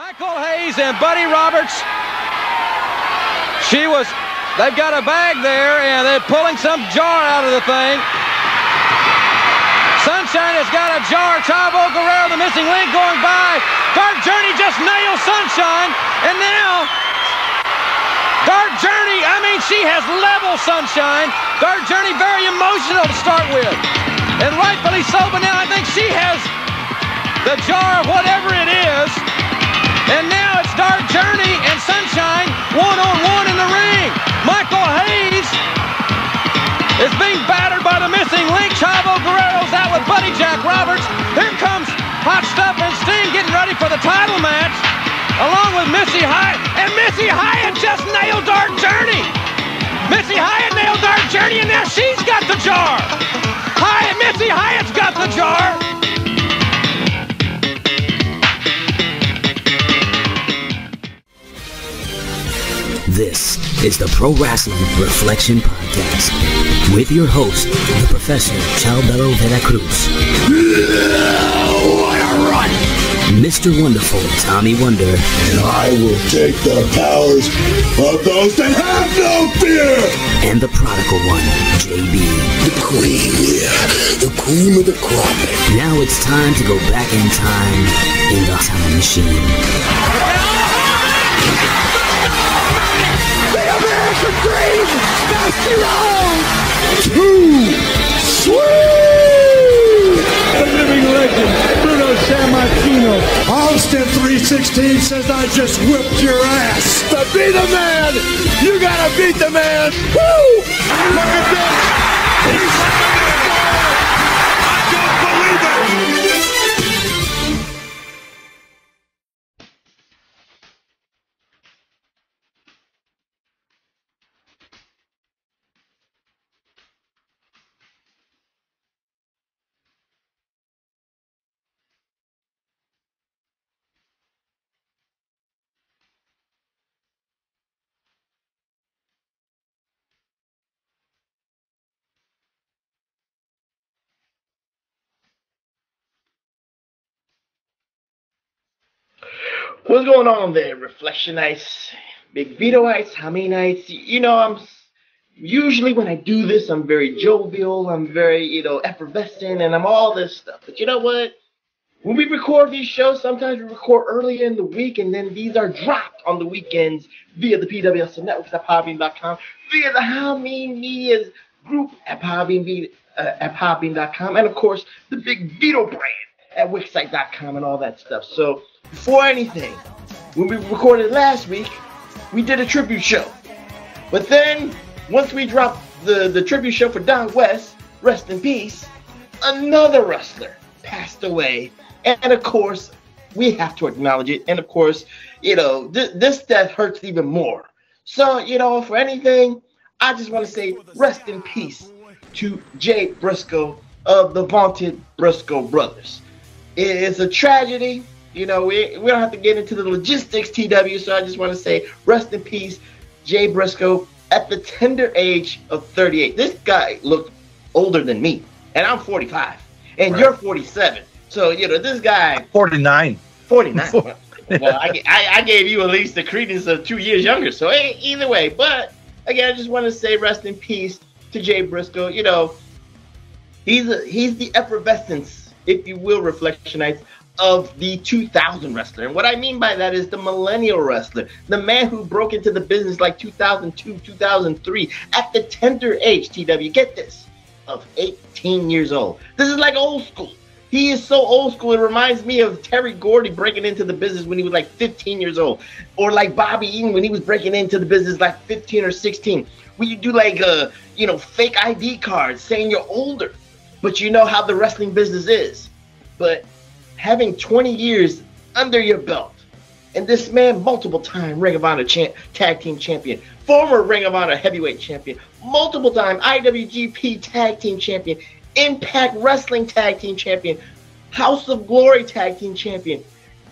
Michael Hayes and Buddy Roberts. They've got a bag there, and they're pulling some jar out of the thing. Sunshine has got a jar. Chavo Guerrero, the missing link, going by. Dark Journey just nails Sunshine, and now Dark Journey, she has leveled Sunshine. Dark Journey very emotional to start with, and rightfully so, but now I think she has the jar of whatever it is, and now it's Dark Journey and Sunshine one-on-one in the ring. Michael Hayes is being battered by the missing link. Chavo Guerrero's out with Buddy Jack Roberts. Here comes Hot Stuff and Sting getting ready for the title match, along with Missy Hyatt. And Missy Hyatt just nailed Dark Journey. Missy Hyatt nailed Dark Journey, and now she's got the jar. Missy Hyatt's got the jar. This is the Pro Wrestling Reflection Podcast with your host, the Professor Chalbello Veracruz. What a run! Mr. Wonderful Tommy Wonder. And I will take the powers of those that have no fear! And the prodigal one, JB. The cream, yeah. The cream of the crop. Now it's time to go back in time in the time machine. Dream, too sweet! The living legend, Bruno Sammartino. Austin 316 says I just whipped your ass. To be the man, you gotta beat the man. Woo! Look at this. He's I don't believe it. What's going on there, Reflectionites, Big Vitoites, Haminites? I'm usually when I do this, I'm very jovial, I'm very, effervescent, and I'm all this stuff. But you know what? When we record these shows, sometimes we record earlier in the week, and then these are dropped on the weekends via the PWHustle networks at Podbean.com, via the How Mean Media's group at Podbean.com, and of course, the Big Vito brand at Wixsite.com and all that stuff. So, before anything, when we recorded last week, we did a tribute show. But then, once we dropped the tribute show for Don West, rest in peace, another wrestler passed away. And of course, we have to acknowledge it. And of course, this death hurts even more. So, for anything, I just want to say rest in peace to Jay Briscoe of the vaunted Briscoe Brothers. It's a tragedy. We don't have to get into the logistics, TW, so I just want to say rest in peace, Jay Briscoe, at the tender age of 38. This guy looked older than me, and I'm 45, and You're 47. So, this guy... 49. 49. Well, I gave you at least the credence of 2 years younger, so either way. But, again, I just want to say rest in peace to Jay Briscoe. He's the effervescence, if you will, Reflectionites, of the 2000 wrestler. And what I mean by that is the millennial wrestler, the man who broke into the business like 2002, 2003 at the tender age, TW, get this, of 18 years old. This is like old school. He is so old school, it reminds me of Terry Gordy breaking into the business when he was like 15 years old. Or like Bobby Eaton when he was breaking into the business like 15 or 16. When you do like, fake ID cards saying you're older. But you know how the wrestling business is. But having 20 years under your belt, and this man, multiple-time Ring of Honor Tag Team Champion, former Ring of Honor Heavyweight Champion, multiple-time IWGP Tag Team Champion, Impact Wrestling Tag Team Champion, House of Glory Tag Team Champion.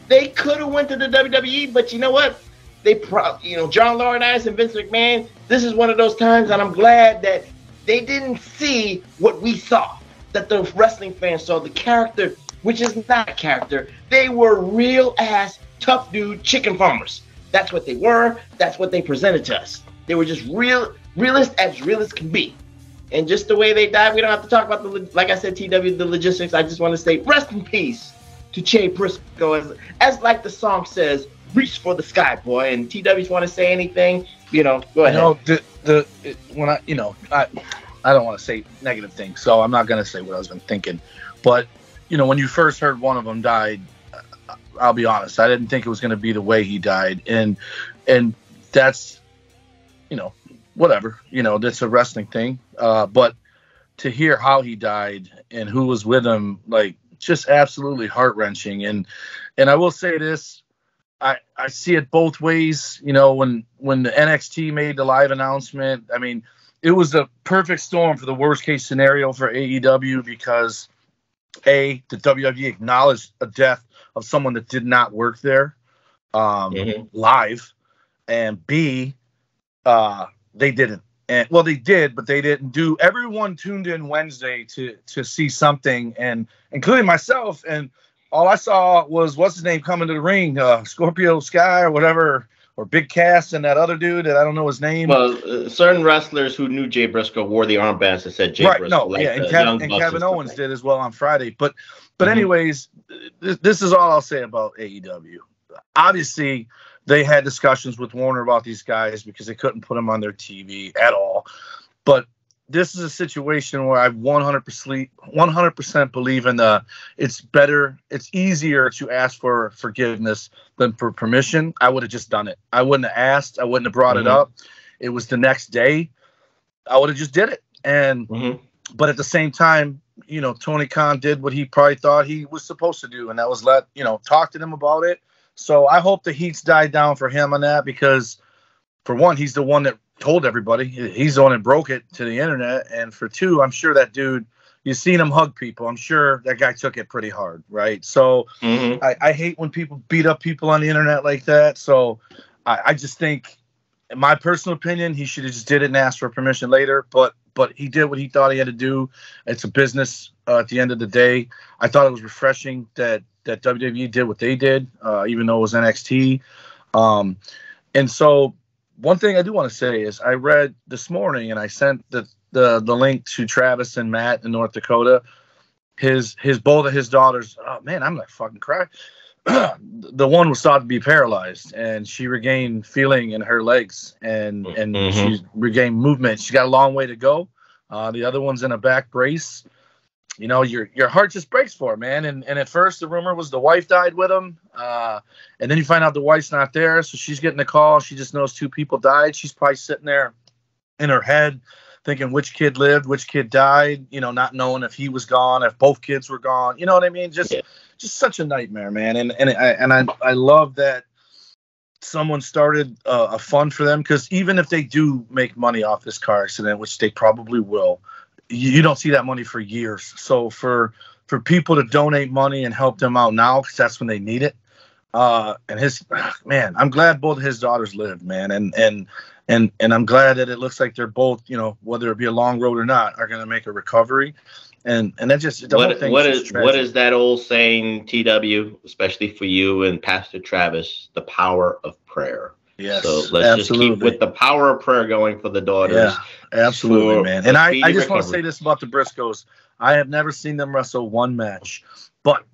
They could have went to the WWE, but you know what? John Laurinaitis and Vince McMahon, this is one of those times, and I'm glad that they didn't see what we saw, that the wrestling fans saw, the character, which is not a character. They were real-ass tough dude chicken farmers. That's what they were. That's what they presented to us. They were just realist as can be. And just the way they died, we don't have to talk about like I said, TW, the logistics. I just want to say rest in peace to Jay Briscoe. As like the song says, reach for the sky, boy. And TWs want to say anything, go ahead. I don't want to say negative things, so I'm not going to say what I was been thinking. But, when you first heard one of them died, I'll be honest, I didn't think it was going to be the way he died. And that's, whatever, that's a wrestling thing. But to hear how he died and who was with him, like, just absolutely heart-wrenching. And I will say this, I see it both ways. When the NXT made the live announcement, I mean, it was the perfect storm for the worst case scenario for AEW because the WWE acknowledged a death of someone that did not work there live, and B, they didn't. And well, they did, but they didn't do. Everyone tuned in Wednesday to see something, and including myself. And all I saw was what's his name coming to the ring, Scorpio Sky or whatever, or Big Cass and that other dude that I don't know his name. Well, certain wrestlers who knew Jay Briscoe wore the armbands that said Jay Briscoe. No, like, yeah, and Kevin Owens did as well on Friday. But anyways, this is all I'll say about AEW. Obviously, they had discussions with Warner about these guys because they couldn't put them on their TV at all. But this is a situation where I 100% believe in it's easier to ask for forgiveness than for permission. I would have just done it. I wouldn't have asked. I wouldn't have brought it up. It was the next day. I would have just did it. And but at the same time, Tony Khan did what he probably thought he was supposed to do, and that was talk to them about it. So I hope the heat's died down for him on that because, for one, he's the one that told everybody. He's the one that broke it to the internet. And for two, I'm sure that dude, you've seen him hug people. I'm sure that guy took it pretty hard, right? So I hate when people beat up people on the internet like that. So I just think, in my personal opinion, he should have just did it and asked for permission later. But he did what he thought he had to do. It's a business at the end of the day. I thought it was refreshing that WWE did what they did, even though it was NXT. And so one thing I do want to say is I read this morning and I sent the link to Travis and Matt in North Dakota. Both of his daughters, oh man, I'm like fucking crying. The one was thought to be paralyzed and she regained feeling in her legs and she regained movement. She's got a long way to go. The other one's in a back brace. Your heart just breaks for her, man. And at first the rumor was the wife died with him. And then you find out the wife's not there. So she's getting a call. She just knows 2 people died. She's probably sitting there in her head thinking which kid lived, which kid died, not knowing if he was gone, if both kids were gone. You know what I mean? Just such a nightmare, man. And I love that someone started a fund for them because even if they do make money off this car accident, which they probably will, you don't see that money for years. So for people to donate money and help them out now, because that's when they need it. And I'm glad both of his daughters lived, man. And I'm glad that it looks like they're both, whether it be a long road or not, are going to make a recovery. And that just what is that old saying, TW, especially for you and Pastor Travis, the power of prayer. Yes, so let's just keep with the power of prayer going for the daughters. Yeah, absolutely, man. And I just want to say this about the Briscoes. I have never seen them wrestle one match, but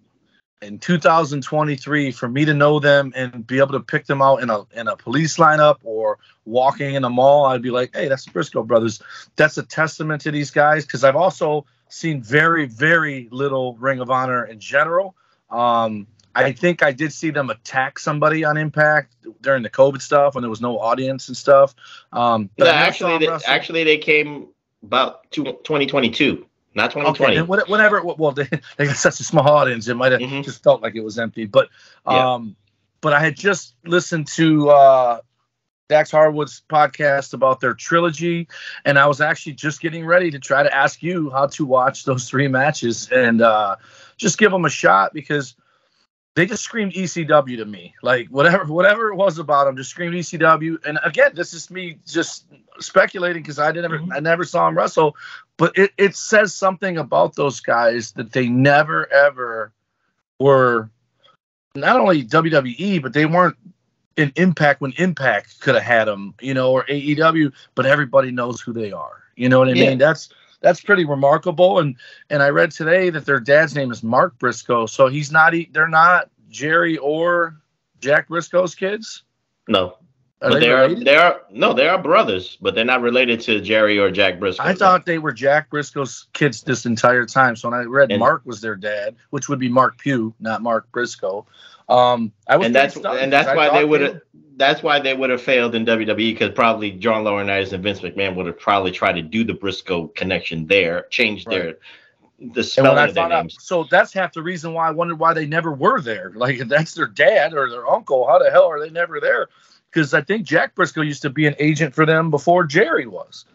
in 2023, for me to know them and be able to pick them out in a police lineup or walking in a mall, I'd be like, hey, that's the Briscoe brothers. That's a testament to these guys because I've also seen very, very little Ring of Honor in general. I think I did see them attack somebody on Impact during the COVID stuff when there was no audience and stuff. But actually, they came about 2022, not 2020. Okay, whenever, well, they got such a small audience, it might have just felt like it was empty. But but I had just listened to Dax Harwood's podcast about their trilogy, and I was actually just getting ready to try to ask you how to watch those 3 matches and just give them a shot because they just screamed ECW to me. Like whatever it was about them, just screamed ECW. And again, this is me just speculating because I never saw them wrestle, but it says something about those guys that they never ever were not only WWE, but they weren't in Impact when Impact could have had them, you know, or AEW, but everybody knows who they are. You know what I mean? That's pretty remarkable. And I read today that their dad's name is Mark Briscoe, so they're not Jerry or Jack Briscoe's kids. No. But they are brothers, but they're not related to Jerry or Jack Briscoe. I thought they were Jack Briscoe's kids this entire time. So when I read Mark was their dad, which would be Mark Pugh, not Mark Briscoe. That's why they would have failed in WWE, because probably John Laurinaitis and Vince McMahon would have probably tried to do the Briscoe connection there, change the spelling of their names. So that's half the reason why I wondered why they never were there. Like, if that's their dad or their uncle, how the hell are they never there? Because I think Jack Briscoe used to be an agent for them before Jerry was.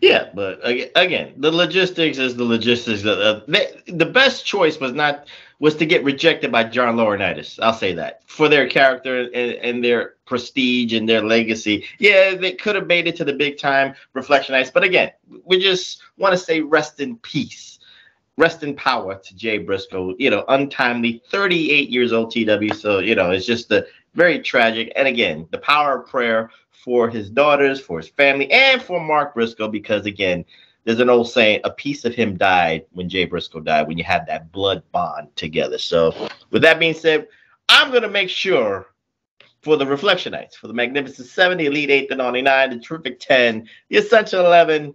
Yeah, but again, the logistics is the logistics. The best choice was to get rejected by John Laurinaitis. I'll say that, for their character and their prestige and their legacy. Yeah, they could have made it to the big time Reflection Nights, but again, we just want to say rest in peace, rest in power to Jay Briscoe. You know, untimely, 38 years old, TW. So, you know, it's just very tragic. And again, the power of prayer for his daughters, for his family, and for Mark Briscoe, because again, there's an old saying, a piece of him died when Jay Briscoe died, when you have that blood bond together. So with that being said, I'm going to make sure for the Reflection Nights, for the Magnificent 7, the Elite 8, the 99, the Terrific 10, the Essential 11,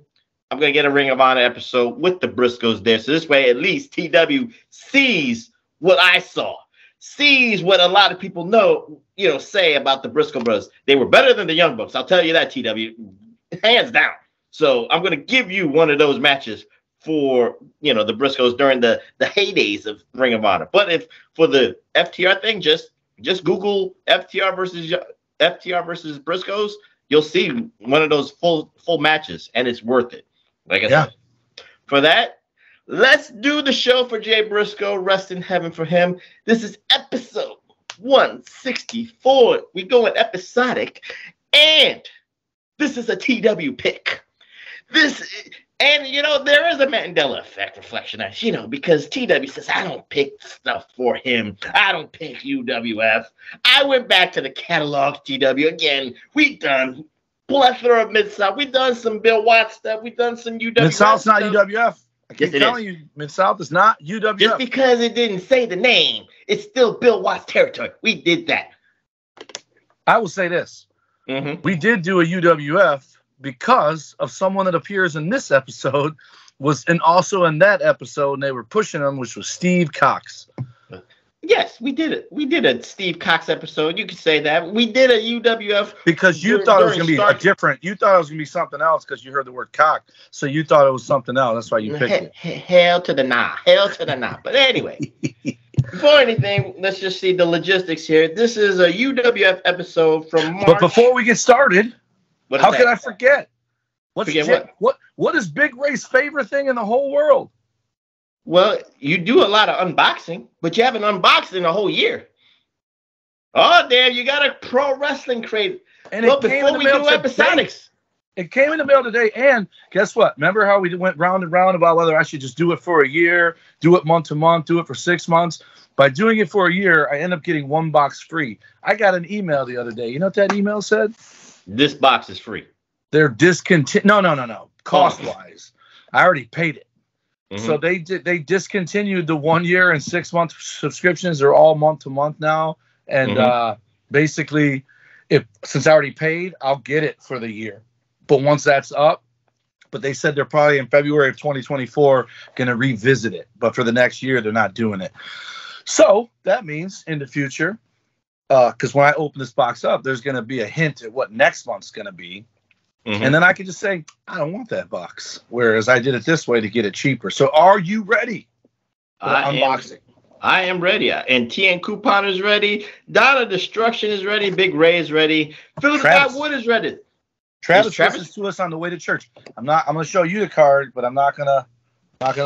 I'm going to get a Ring of Honor episode with the Briscoes there. So this way, at least TW sees what I saw, sees what a lot of people know, say about the Briscoe brothers. They were better than the Young Bucks. I'll tell you that, TW, hands down. So I'm going to give you one of those matches for, the Briscoes during the heydays of Ring of Honor. But if for the FTR thing, just Google FTR versus Briscoes, you'll see one of those full matches, and it's worth it. Like I said, for that, let's do the show for Jay Briscoe. Rest in heaven for him. This is episode 164. We go in episodic, and this is a TW pick. There is a Mandela effect reflection, because TW says, I don't pick stuff for him. I don't pick UWF. I went back to the catalog, TW. Again, we've done plethora of Mid-South. We've done some Bill Watts stuff. We've done some UWF Mid-South's stuff. Not UWF. I keep telling you, Mid-South is not UWF. Just because it didn't say the name, it's still Bill Watts territory. We did that. I will say this. Mm-hmm. We did do a UWF because of someone that appears in this episode and also in that episode, and they were pushing him, which was Steve Cox. Yes, we did it. We did a Steve Cox episode. You could say that. We did a UWF. Because you thought it was going to be you thought it was going to be something else because you heard the word cock. So you thought it was something else. That's why you picked it. Hell to the nah. Hell to the nah. But anyway, before anything, let's just see the logistics here. This is a UWF episode from March. But before we get started, how could I forget? What is Big Ray's favorite thing in the whole world? Well, you do a lot of unboxing, but you haven't unboxed in a whole year. Oh, damn, you got a pro wrestling crate. And before we do episodics. It came in the mail today, and guess what? Remember how we went round and round about whether I should just do it for a year, do it month to month, do it for 6 months? By doing it for a year, I end up getting one box free. I got an email the other day. You know what that email said? This box is free. They're discontinued. No. Cost-wise. I already paid it. Mm-hmm. So they discontinued the 1 year and 6 month subscriptions. They're all month to month now. And basically, since I already paid, I'll get it for the year. But once that's up, but they said they're probably in February of 2024 going to revisit it. But for the next year, they're not doing it. So that means in the future, because when I open this box up, there's going to be a hint at what next month's going to be. Mm-hmm. And then I can just say, I don't want that box. Whereas I did it this way to get it cheaper. So are you ready for unboxing? I am ready. And TN Coupon is ready. Donna Destruction is ready. Big Ray is ready. Philip Scott Wood is ready. Travis listens to us on the way to church. I'm going to show you the card, but I'm not gonna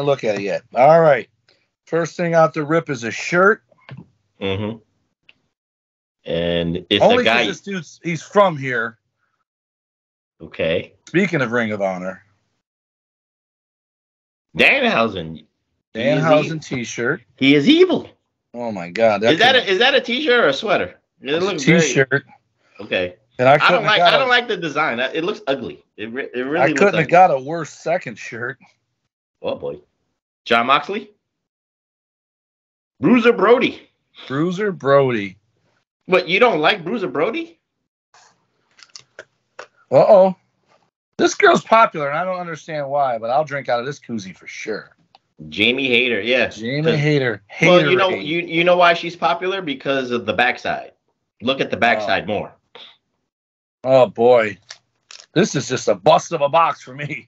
look at it yet. All right. First thing out the rip is a shirt. Mm-hmm. And it's only a guy. This dude's he's from here. Okay. Speaking of Ring of Honor, Danhausen T-shirt. He is evil. Oh my God! Is that a t-shirt or a sweater? It looks t-shirt. Okay. And I don't like the design. It looks ugly. It really. I couldn't have got a worse second shirt. Oh boy, John Moxley, Bruiser Brody. Bruiser Brody. What, you don't like Bruiser Brody? Uh-oh. This girl's popular, and I don't understand why, but I'll drink out of this koozie for sure. Jamie Hayter, yeah. Jamie Hayter. Well, you know why she's popular? Because of the backside. Look at the backside more. Oh, boy. This is just a bust of a box for me.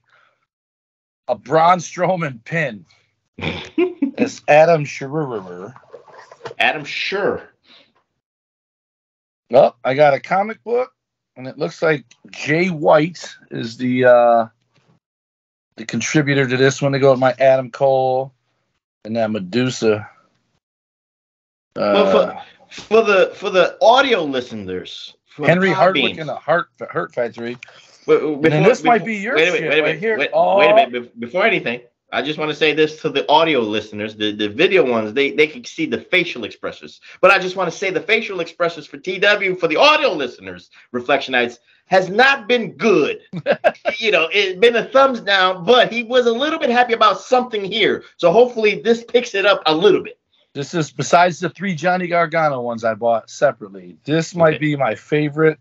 A Braun Strowman pin. It's Adam Scherer. Adam Scherer. Oh, I got a comic book, and it looks like Jay White is the contributor to this one. To go with my Adam Cole and that Medusa. Well, for the audio listeners, Henry Hardwick and the Heart Factory. This might be your shit right here. Wait a minute. Before anything, I just want to say this to the audio listeners. The video ones, they can see the facial expressions. But I just want to say the facial expressions for TW, for the audio listeners, Reflectionites, has not been good. It's been a thumbs down, but he was a little bit happy about something here. So hopefully this picks it up a little bit. This is, besides the 3 Johnny Gargano ones I bought separately, this might be my favorite.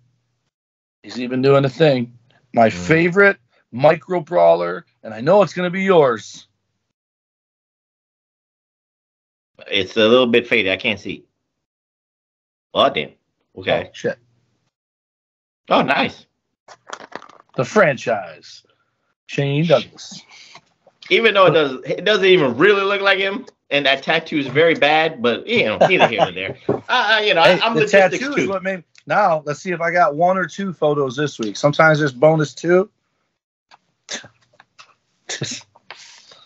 He's even doing the thing. My favorite micro brawler, and I know it's going to be yours. It's a little bit faded. I can't see. Oh, damn. Okay. Oh, shit. Oh, nice. The franchise. Shane Douglas. Even though it doesn't even really look like him, and that tattoo is very bad, but, neither here nor there. I'm the tattoo is what made. Now, let's see if I got 1 or 2 photos this week. Sometimes there's bonus 2. This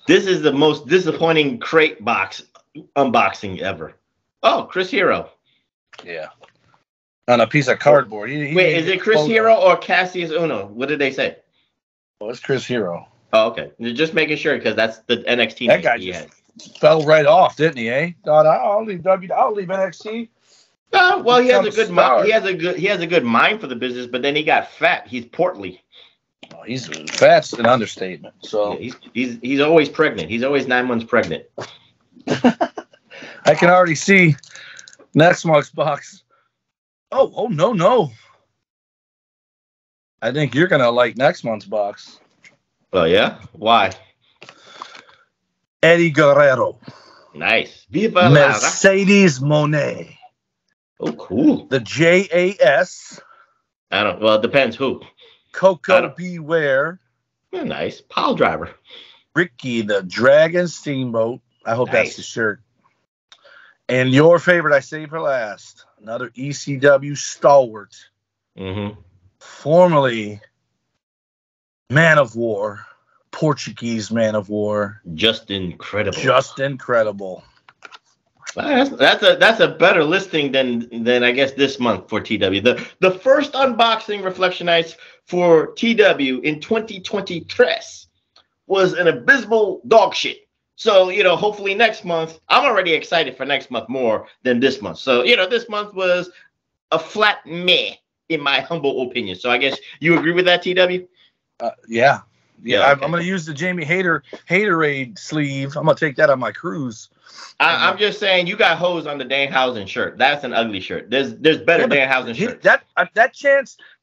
is the most disappointing crate box unboxing ever. Oh, Chris Hero. Yeah. On a piece of cardboard. Wait, is it Chris Hero or Cassius Uno? What did they say? Oh, it's Chris Hero. Oh, okay. Just making sure, because that's the NXT. That guy just fell right off, didn't he? Thought I'll leave NXT. Well, he has a good mind. He has a good mind for the business, but then he got fat. He's portly. Oh, he's fat's an understatement. So yeah, he's always pregnant. He's always 9 months pregnant. I can already see next month's box. Oh no. I think you're gonna like next month's box. Oh yeah? Why? Eddie Guerrero. Nice. Viva Mercedes Moné. Oh, cool. The JAS. Well, it depends who. Coco Beware. Yeah, nice. Pile driver. Ricky the Dragon Steamboat. I hope that's the shirt. And your favorite, I saved for last. Another ECW stalwart. Mm-hmm. Formerly Man of War. Portuguese Man of War. Just incredible. That's a better listing than I guess this month for TW. The first unboxing Reflectionites for TW in 2023 was an abysmal dog shit. So, hopefully next month, I'm already excited for next month more than this month. So, this month was a flat meh, in my humble opinion. So I guess you agree with that, TW? Yeah. Okay. I'm going to use the Jamie Haterade sleeve. I'm going to take that on my cruise. I'm just saying, you got hose on the Danhausen shirt. That's an ugly shirt. There's better Danhausen shirts.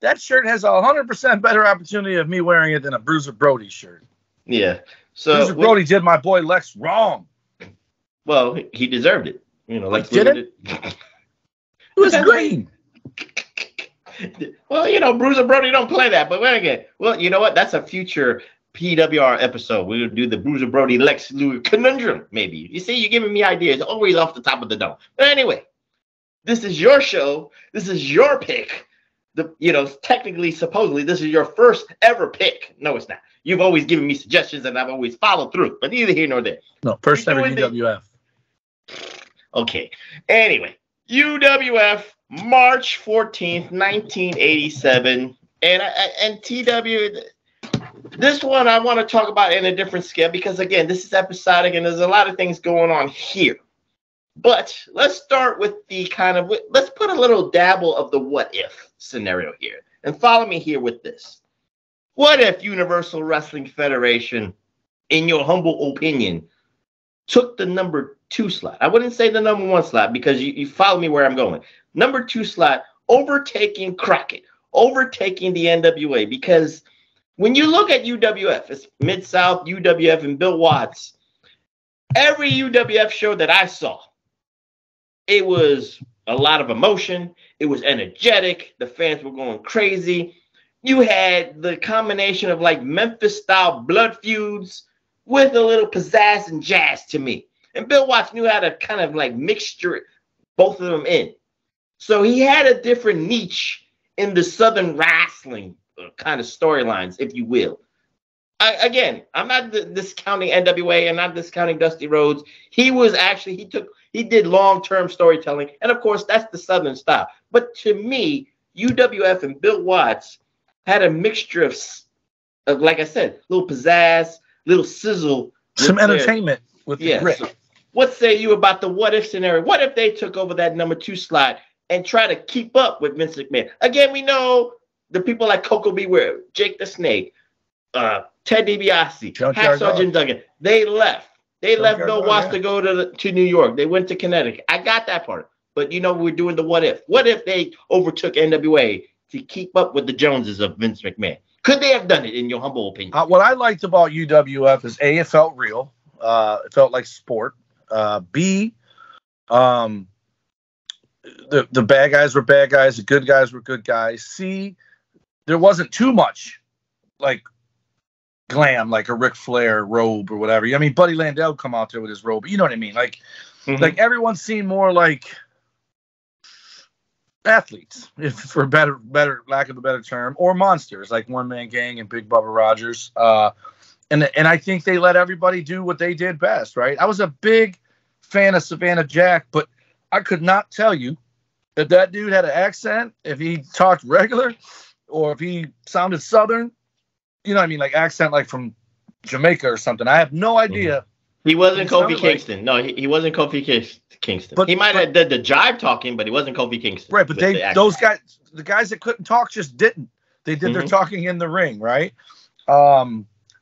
That shirt has 100% better opportunity of me wearing it than a Bruiser Brody shirt. Yeah. So Bruiser Brody did my boy Lex wrong. Well, he deserved it. Like did it? It was green. Well, Bruiser Brody don't play that, but again, well, you know what? That's a future PWR episode. We'll do the Bruiser Brody Lex Luger conundrum, maybe. You see, you're giving me ideas, always off the top of the dome. But anyway, this is your show. This is your pick. Technically, supposedly, this is your first ever pick. No, it's not. You've always given me suggestions, and I've always followed through. But neither here nor there. No, first ever UWF. Okay. Anyway, UWF, March 14th, 1987. And TW, this one I want to talk about in a different scale because, again, this is episodic and there's a lot of things going on here. But let's start with let's put a little dabble of the what if scenario here. And follow me here with this. What if Universal Wrestling Federation, in your humble opinion, took the number 2 slot? I wouldn't say the number 1 slot because you follow me where I'm going. Number 2 slot, overtaking Crockett, overtaking the NWA. Because when you look at UWF, it's Mid-South, UWF, and Bill Watts. Every UWF show that I saw, it was a lot of emotion. It was energetic. The fans were going crazy. You had the combination of like Memphis-style blood feuds with a little pizzazz and jazz to me. And Bill Watts knew how to kind of like mixture both of them in. So he had a different niche in the Southern wrestling kind of storylines, if you will. I'm not discounting NWA. I'm not discounting Dusty Rhodes. He did long-term storytelling. And of course, that's the Southern style. But to me, UWF and Bill Watts had a mixture of like I said, little pizzazz, little sizzle. Some entertainment with the grit. So what say you about the what if scenario? What if they took over that number 2 slot and try to keep up with Vince McMahon? Again, we know the people like Coco Beware, Jake the Snake, Ted DiBiase, Hack Sergeant Duggan. They left. They left Bill Watts to go to New York. They went to Connecticut. I got that part. But we're doing the what if. What if they overtook NWA to keep up with the Joneses of Vince McMahon? Could they have done it, in your humble opinion? What I liked about UWF is A, it felt real. It felt like sport. B, the bad guys were bad guys. The good guys were good guys. C, there wasn't too much like glam, like a Ric Flair robe or whatever. I mean, Buddy Landell come out there with his robe. You know what I mean? Like, like everyone seemed more like athletes, if for better lack of a better term, or monsters like One Man Gang and Big Bubba Rogers. And I think they let everybody do what they did best, right? I was a big fan of Savannah Jack, but I could not tell you if that dude had an accent, if he talked regular, or if he sounded Southern. You know what I mean? Like accent like from Jamaica or something. I have no idea. He wasn't Kofi Kingston. No, he wasn't Kofi Kingston. But he might have did the jive talking, but he wasn't Kofi Kingston. Right, but the guys that couldn't talk just didn't. They did their talking in the ring, right?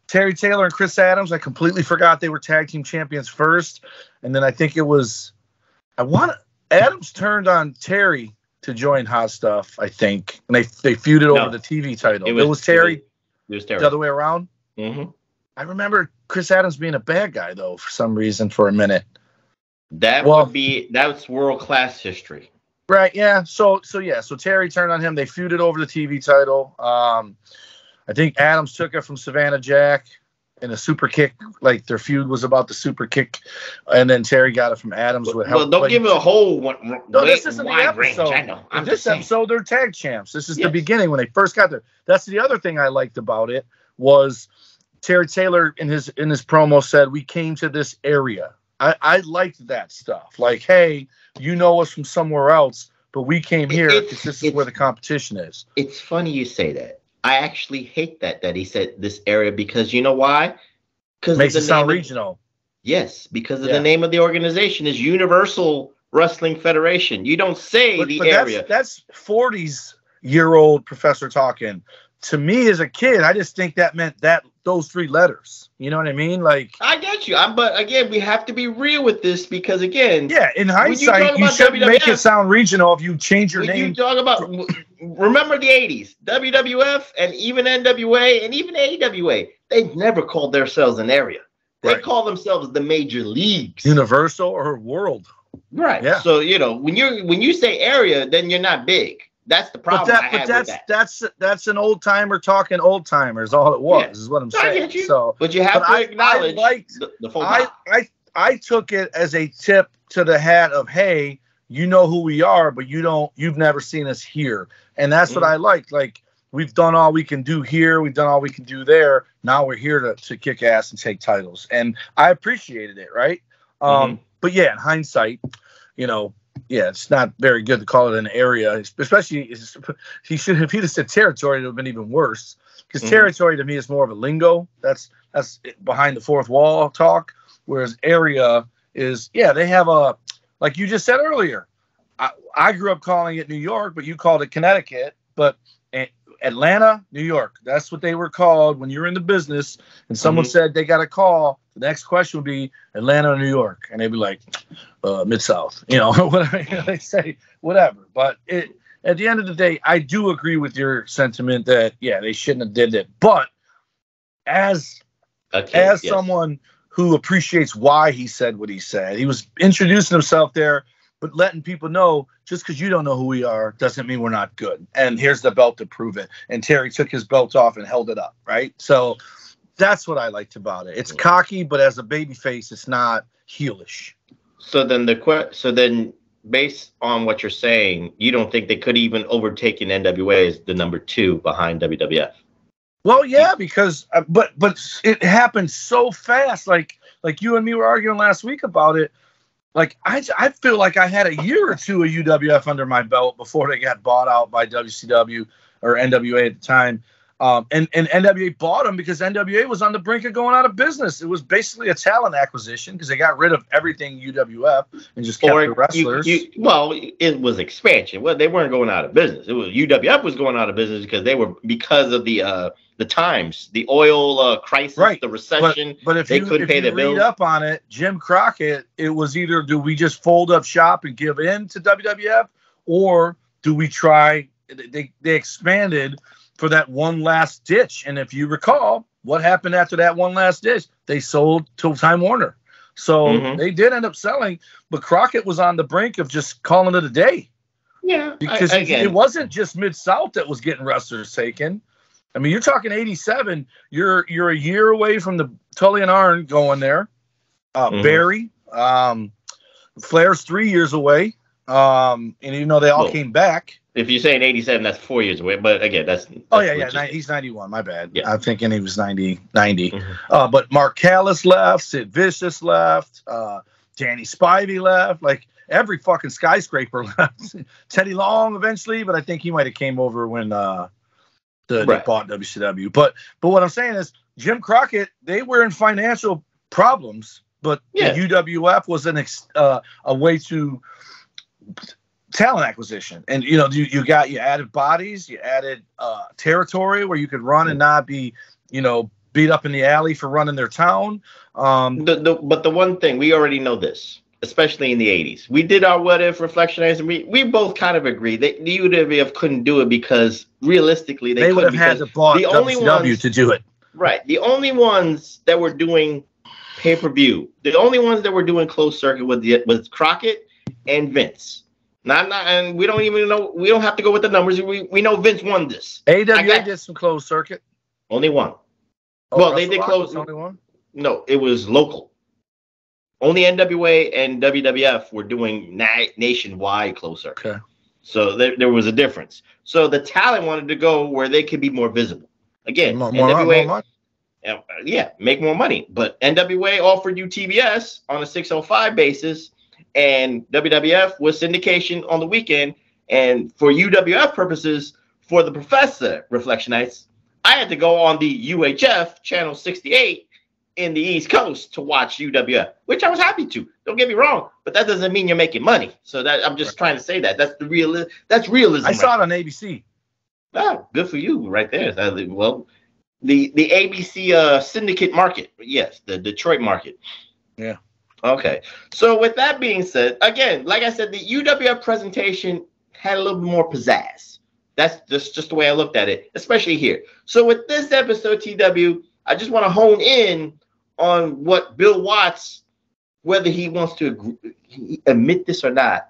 Terry Taylor and Chris Adams, I completely forgot they were tag team champions first. And then I think it was Adams turned on Terry to join Hot Stuff, I think. And they feuded over the TV title. It was Terry. It was Terry. The other way around? Mm-hmm. I remember Chris Adams being a bad guy, though, for some reason, for a minute. That's world-class history. Right, yeah. So Terry turned on him. They feuded over the TV title. I think Adams took it from Savannah Jack in a super kick. Like, their feud was about the super kick. And then Terry got it from Adams with help. Well, don't give it a whole this isn't the episode. I know. This episode, they're tag champs. This is the beginning when they first got there. That's the other thing I liked about it was Terry Taylor in his promo said, "We came to this area." I liked that stuff. Like, hey, you know us from somewhere else, but we came here because this is where the competition is. It's funny you say that. I actually hate that he said this area because you know why? Because makes it sound regional. Yes, because of the name of the organization is Universal Wrestling Federation. You don't say but area. That's 40s-year-old professor talking. To me as a kid, I just think that meant those 3 letters. You know what I mean? Like, I get you. But again, we have to be real with this because again, in hindsight, you should make it sound regional if you change your name. You talk about remember the 80s, WWF and even NWA and even AWA, they never called themselves an area. They call themselves the major leagues. Universal or world. Right. Yeah. So, when you say area, then you're not big. That's the problem. That's an old timer talking old timers. All it was is what I'm saying. I get you. So, but you have to acknowledge the full I took it as a tip to the hat of, hey, you know who we are, but you've never seen us here. And that's what I liked. Like, we've done all we can do here. We've done all we can do there. Now we're here to kick ass and take titles. And I appreciated it. Right. But yeah, in hindsight, it's not very good to call it an area, especially if he'd have said territory, it would have been even worse. Because territory to me is more of a lingo. That's behind the fourth wall talk. Whereas area is, they have like you just said earlier, I grew up calling it New York, but you called it Connecticut. But Atlanta, New York, that's what they were called when you're in the business. And someone said they got a call. The next question would be Atlanta or New York. And they'd be like, Mid-South, you know, whatever they say, whatever. But at the end of the day, I do agree with your sentiment that, yeah, they shouldn't have did it. But as someone who appreciates why he said what he said, he was introducing himself there, but letting people know just because you don't know who we are doesn't mean we're not good. And here's the belt to prove it. And Terry took his belt off and held it up, right? So that's what I liked about it. It's cocky, but as a babyface, it's not heelish. So then based on what you're saying, you don't think they could even overtake in NWA as the number 2 behind WWF? Well, yeah, because but it happened so fast. Like you and me were arguing last week about it. Like I feel like I had a year or two of UWF under my belt before they got bought out by WCW or NWA at the time. And NWA bought them because NWA was on the brink of going out of business. It was basically a talent acquisition because they got rid of everything UWF and just kept the wrestlers. Well, it was expansion. Well, they weren't going out of business. It was UWF was going out of business because of the times, the oil crisis, right. The recession. But if they couldn't pay their bills. Read up on it, Jim Crockett, it was either do we just fold up shop and give in to WWF, or do we try? They expanded for that one last ditch. And if you recall, what happened after that one last ditch? They sold to Time Warner. So they did end up selling, but Crockett was on the brink of just calling it a day. Yeah. Because it wasn't just Mid-South that was getting wrestlers taken. I mean, you're talking 87. You're a year away from the Tully and Arn going there. Barry. Flair's 3 years away. And you know they all came back. If you're saying 87, that's 4 years away. But again, that's he's 91. My bad. Yeah. I'm thinking he was 90. But Mark Callis left. Sid Vicious left. Danny Spivey left. Like every fucking skyscraper left. Teddy Long eventually, but I think he might have came over when they bought WCW. But what I'm saying is Jim Crockett, they were in financial problems, but the UWF was a way to talent acquisition. And you know, you added bodies, you added territory where you could run and not be, you know, beat up in the alley for running their town. But the one thing, we already know this, especially in the 80s. We did our what if reflectionizing, and we both kind of agreed that the UWF couldn't do it because realistically they would have had to bought the WCW to do it. Right. The only ones that were doing pay-per-view, the only ones that were doing closed circuit was Crockett and Vince. And we don't even know. We don't have to go with the numbers. We know Vince won this. AWA did some closed circuit. Only one. Oh, well, they did close. Only one. No, it was local. Only NWA and WWF were doing nationwide closed circuit. Okay. So there was a difference. So the talent wanted to go where they could be more visible. Again, NWA. Make more money. But NWA offered you TBS on a 605 basis. And WWF was syndication on the weekend. And for UWF purposes, for the Professor Reflectionites, I had to go on the UHF channel 68 in the East Coast to watch UWF, which I was happy to. Don't get me wrong, but that doesn't mean you're making money. So that I'm just trying to say that's realism. I saw it on ABC. Oh, good for you, right there. Well, the ABC syndicate market, yes, the Detroit market. Yeah. Okay, so with that being said, again, like I said, the UWF presentation had a little bit more pizzazz. That's just the way I looked at it, especially here. So with this episode, TW, I just want to hone in on what Bill Watts, whether he wants to admit this or not,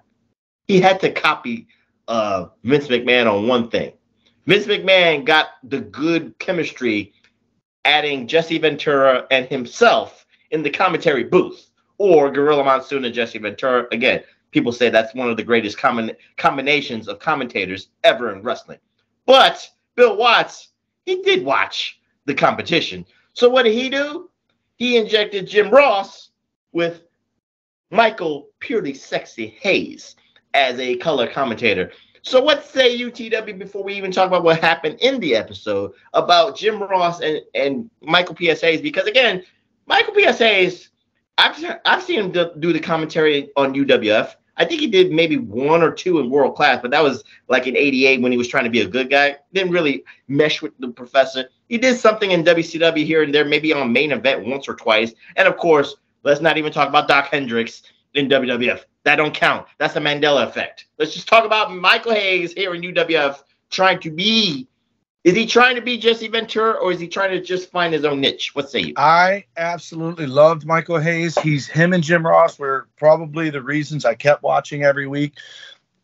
he had to copy Vince McMahon on one thing. Vince McMahon got the good chemistry adding Jesse Ventura and himself in the commentary booth. Or Gorilla Monsoon and Jesse Ventura. Again, people say that's one of the greatest combinations of commentators ever in wrestling. But Bill Watts, he did watch the competition. So what did he do? He injected Jim Ross with Michael Purely Sexy Hayes as a color commentator. So what say you, TW, before we even talk about what happened in the episode about Jim Ross and Michael P.S. Hayes? Because again, Michael P.S. Hayes, I've seen him do the commentary on UWF. I think he did maybe 1 or 2 in World Class, but that was like in '88 when he was trying to be a good guy. Didn't really mesh with the Professor. He did something in WCW here and there, maybe on Main Event once or twice. And of course, let's not even talk about Doc Hendricks in WWF. That don't count. That's the Mandela effect. Let's just talk about Michael Hayes here in UWF trying to be. Is he trying to be Jesse Ventura, or is he trying to just find his own niche? What say you? I absolutely loved Michael Hayes. Him and Jim Ross were probably the reasons I kept watching every week.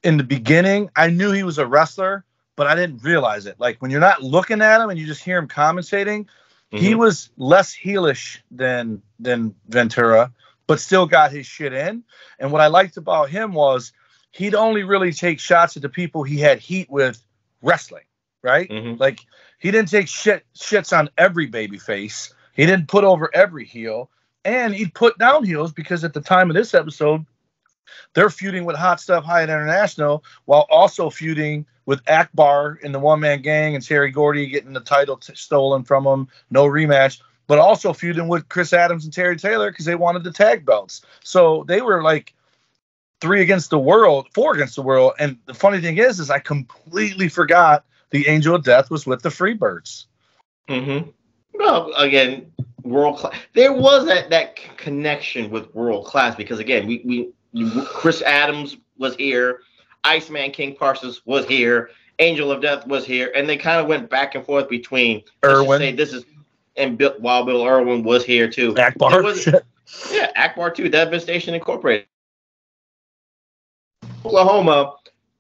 In the beginning, I knew he was a wrestler, but I didn't realize it. Like, when you're not looking at him and you just hear him commentating, he was less heelish than Ventura, but still got his shit in. And what I liked about him was he'd only really take shots at the people he had heat with wrestling. Right? Like, he didn't take shits on every baby face. He didn't put over every heel. And he'd put down heels because at the time of this episode, they're feuding with Hot Stuff Hyatt International while also feuding with Akbar in the one-man gang and Terry Gordy getting the title stolen from him. No rematch. But also feuding with Chris Adams and Terry Taylor because they wanted the tag belts. So they were like 4 against the world. And the funny thing is I completely forgot the Angel of Death was with the Freebirds. Well, again, World Class. There was that connection with World Class because, again, we Chris Adams was here, Iceman King Parsons was here, Angel of Death was here, and they kind of went back and forth between Irwin. Wild Bill Irwin was here too. Akbar. Akbar too. Devastation Incorporated. Oklahoma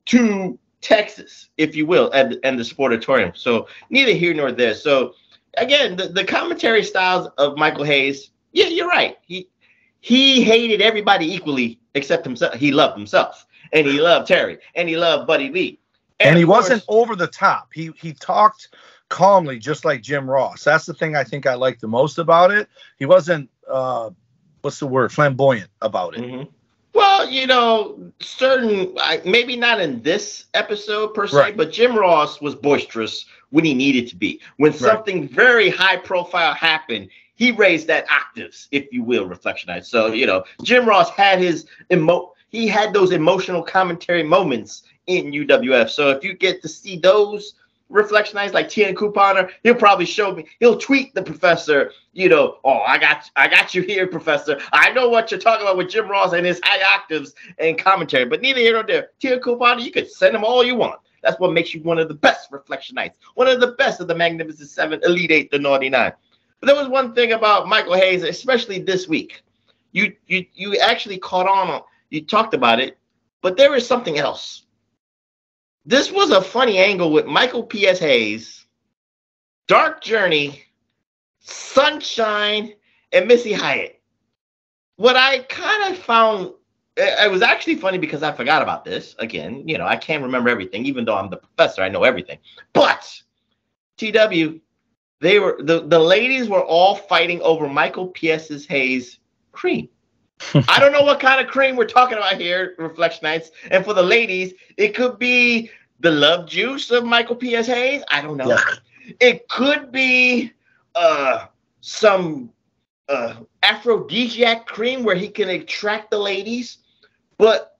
to Texas, if you will, and the Sportatorium. So neither here nor there. So again, the commentary styles of Michael Hayes, yeah, you're right. He hated everybody equally except himself. He loved himself, and he loved Terry, and he loved Buddy Lee. And he wasn't over the top. He talked calmly, just like Jim Ross. That's the thing I think I liked the most about it. He wasn't flamboyant about it. Well, maybe not in this episode per se, but Jim Ross was boisterous when he needed to be. When something very high profile happened, he raised that octaves, if you will, Reflectionites. So, Jim Ross had he had those emotional commentary moments in UWF. So if you get to see those Reflectionites like Tien Couponer, he'll probably show me. He'll tweet the Professor, I got you here, Professor. I know what you're talking about with Jim Ross and his high octaves and commentary, but neither here nor there. Tien Couponer, you could send him all you want. That's what makes you one of the best Reflectionites, one of the best of the Magnificent Seven, Elite Eight, the Naughty Nine. But there was one thing about Michael Hayes, especially this week. You actually caught on. You talked about it, but there is something else. This was a funny angle with Michael P.S. Hayes, Dark Journey, Sunshine, and Missy Hyatt. What I kind of found, it was actually funny because I forgot about this. Again, I can't remember everything, even though I'm the Professor, I know everything. But TW, they were the ladies were all fighting over Michael P.S. Hayes cream. I don't know what kind of cream we're talking about here, Reflectionites. And for the ladies, it could be the love juice of Michael P.S. Hayes. I don't know. Yeah. It could be some aphrodisiac cream where he can attract the ladies. But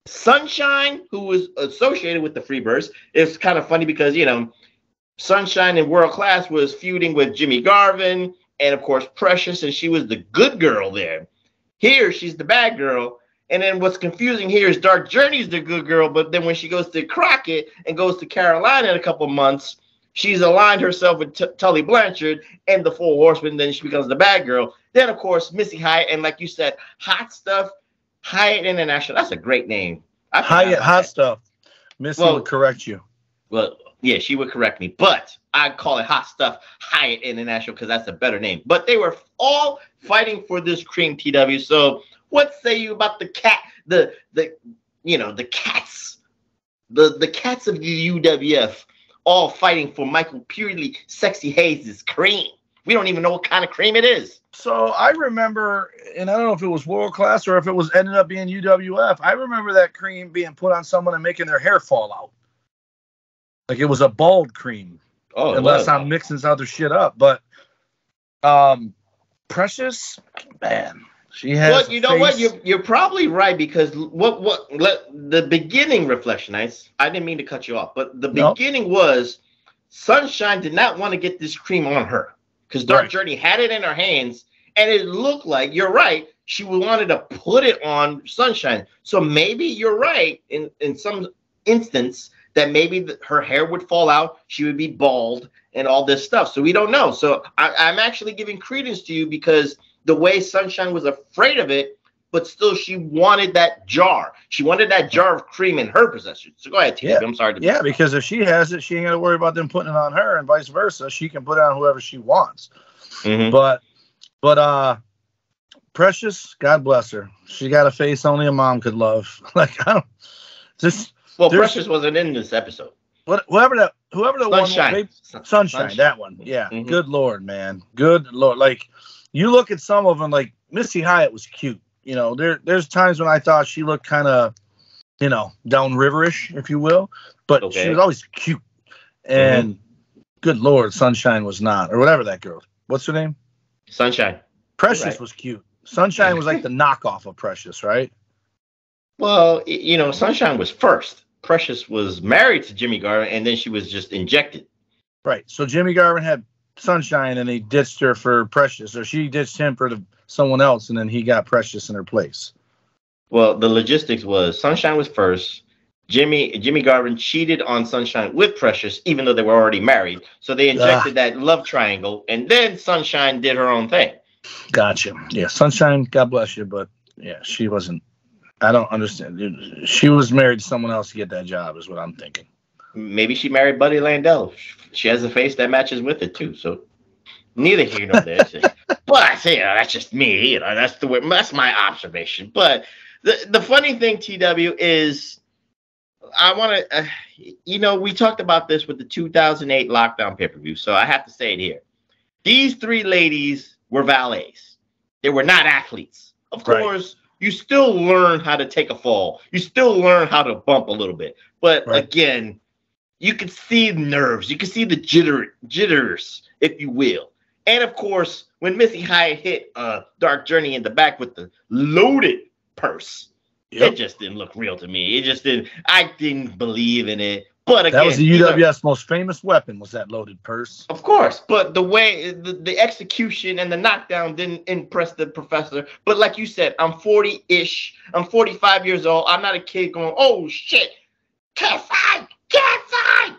Sunshine, who was associated with the Freebirds, it's kind of funny because, Sunshine in World Class was feuding with Jimmy Garvin and, of course, Precious, and she was the good girl there. Here, she's the bad girl. And then what's confusing here is Dark Journey's the good girl, but then when she goes to Crockett and goes to Carolina in a couple months, she's aligned herself with Tully Blanchard and the Four Horsemen, then she becomes the bad girl. Then, of course, Missy Hyatt, and like you said, Hot Stuff, Hyatt International. That's a great name. Hyatt Hot Stuff. Missy would correct you. Well, yeah, she would correct me, but I'd call it Hot Stuff Hyatt International because that's a better name. But they were all fighting for this cream, TW. So what say you about the cat, the cats, the cats of the UWF all fighting for Michael Purely Sexy Hayes' cream? We don't even know what kind of cream it is. So I remember, and I don't know if it was World Class or if it was ended up being UWF. I remember that cream being put on someone and making their hair fall out. Like it was a bald cream. Oh, unless I'm mixing other shit up. But Precious, man, She has. Well, you know what? You're probably right, because the beginning reflection. I didn't mean to cut you off, but the beginning was Sunshine did not want to get this cream on her because Dark Journey had it in her hands, and it looked like, you're right, she wanted to put it on Sunshine. So maybe you're right in some instance that maybe her hair would fall out, she would be bald, and all this stuff. So we don't know. So I'm actually giving credence to you, because the way Sunshine was afraid of it, but still she wanted that jar. She wanted that jar of cream in her possession. So go ahead, TW. I'm sorry. Because if she has it, she ain't got to worry about them putting it on her, and vice versa. She can put it on whoever she wants. Mm-hmm. But Precious, God bless her. She got a face only a mom could love. Like, I don't just. Well, Precious wasn't in this episode. Whoever the Sunshine. one, Sunshine, that one. Yeah. Mm-hmm. Good Lord, man. Good Lord. Like, you look at some of them, like Missy Hyatt was cute. You know, there's times when I thought she looked kind of, downriverish, if you will, but she was always cute. And good Lord, Sunshine was not, or whatever that girl. What's her name? Sunshine. Precious was cute. Sunshine was like the knockoff of Precious, right? Well, Sunshine was first. Precious was married to Jimmy Garvin, and then she was just injected. Right. So Jimmy Garvin had Sunshine, and he ditched her for Precious, or she ditched him for someone else, and then he got Precious in her place. Well, the logistics was Sunshine was first. Jimmy Garvin cheated on Sunshine with Precious, even though they were already married. So they injected that love triangle, and then Sunshine did her own thing. Gotcha. Yeah, Sunshine, God bless you, but yeah, she wasn't. I don't understand. She was married to someone else to get that job, is what I'm thinking. Maybe she married Buddy Landell. She has a face that matches with it too. So neither here nor there. But that's just me. That's my observation. But the funny thing, TW, is I want to. We talked about this with the 2008 lockdown pay-per-view. So I have to say it here. These three ladies were valets. They were not athletes. Of course. You still learn how to take a fall. You still learn how to bump a little bit. But again, you can see the nerves. You can see the jitters, if you will. And of course, when Missy Hyatt hit Dark Journey in the back with the loaded purse, it just didn't look real to me. It just didn't. I didn't believe in it. But again, that was the UWF's most famous weapon, was that loaded purse. Of course, but the way the execution and the knockdown didn't impress the professor. But like you said, I'm 40-ish. I'm 45 years old. I'm not a kid going, oh shit, cat side.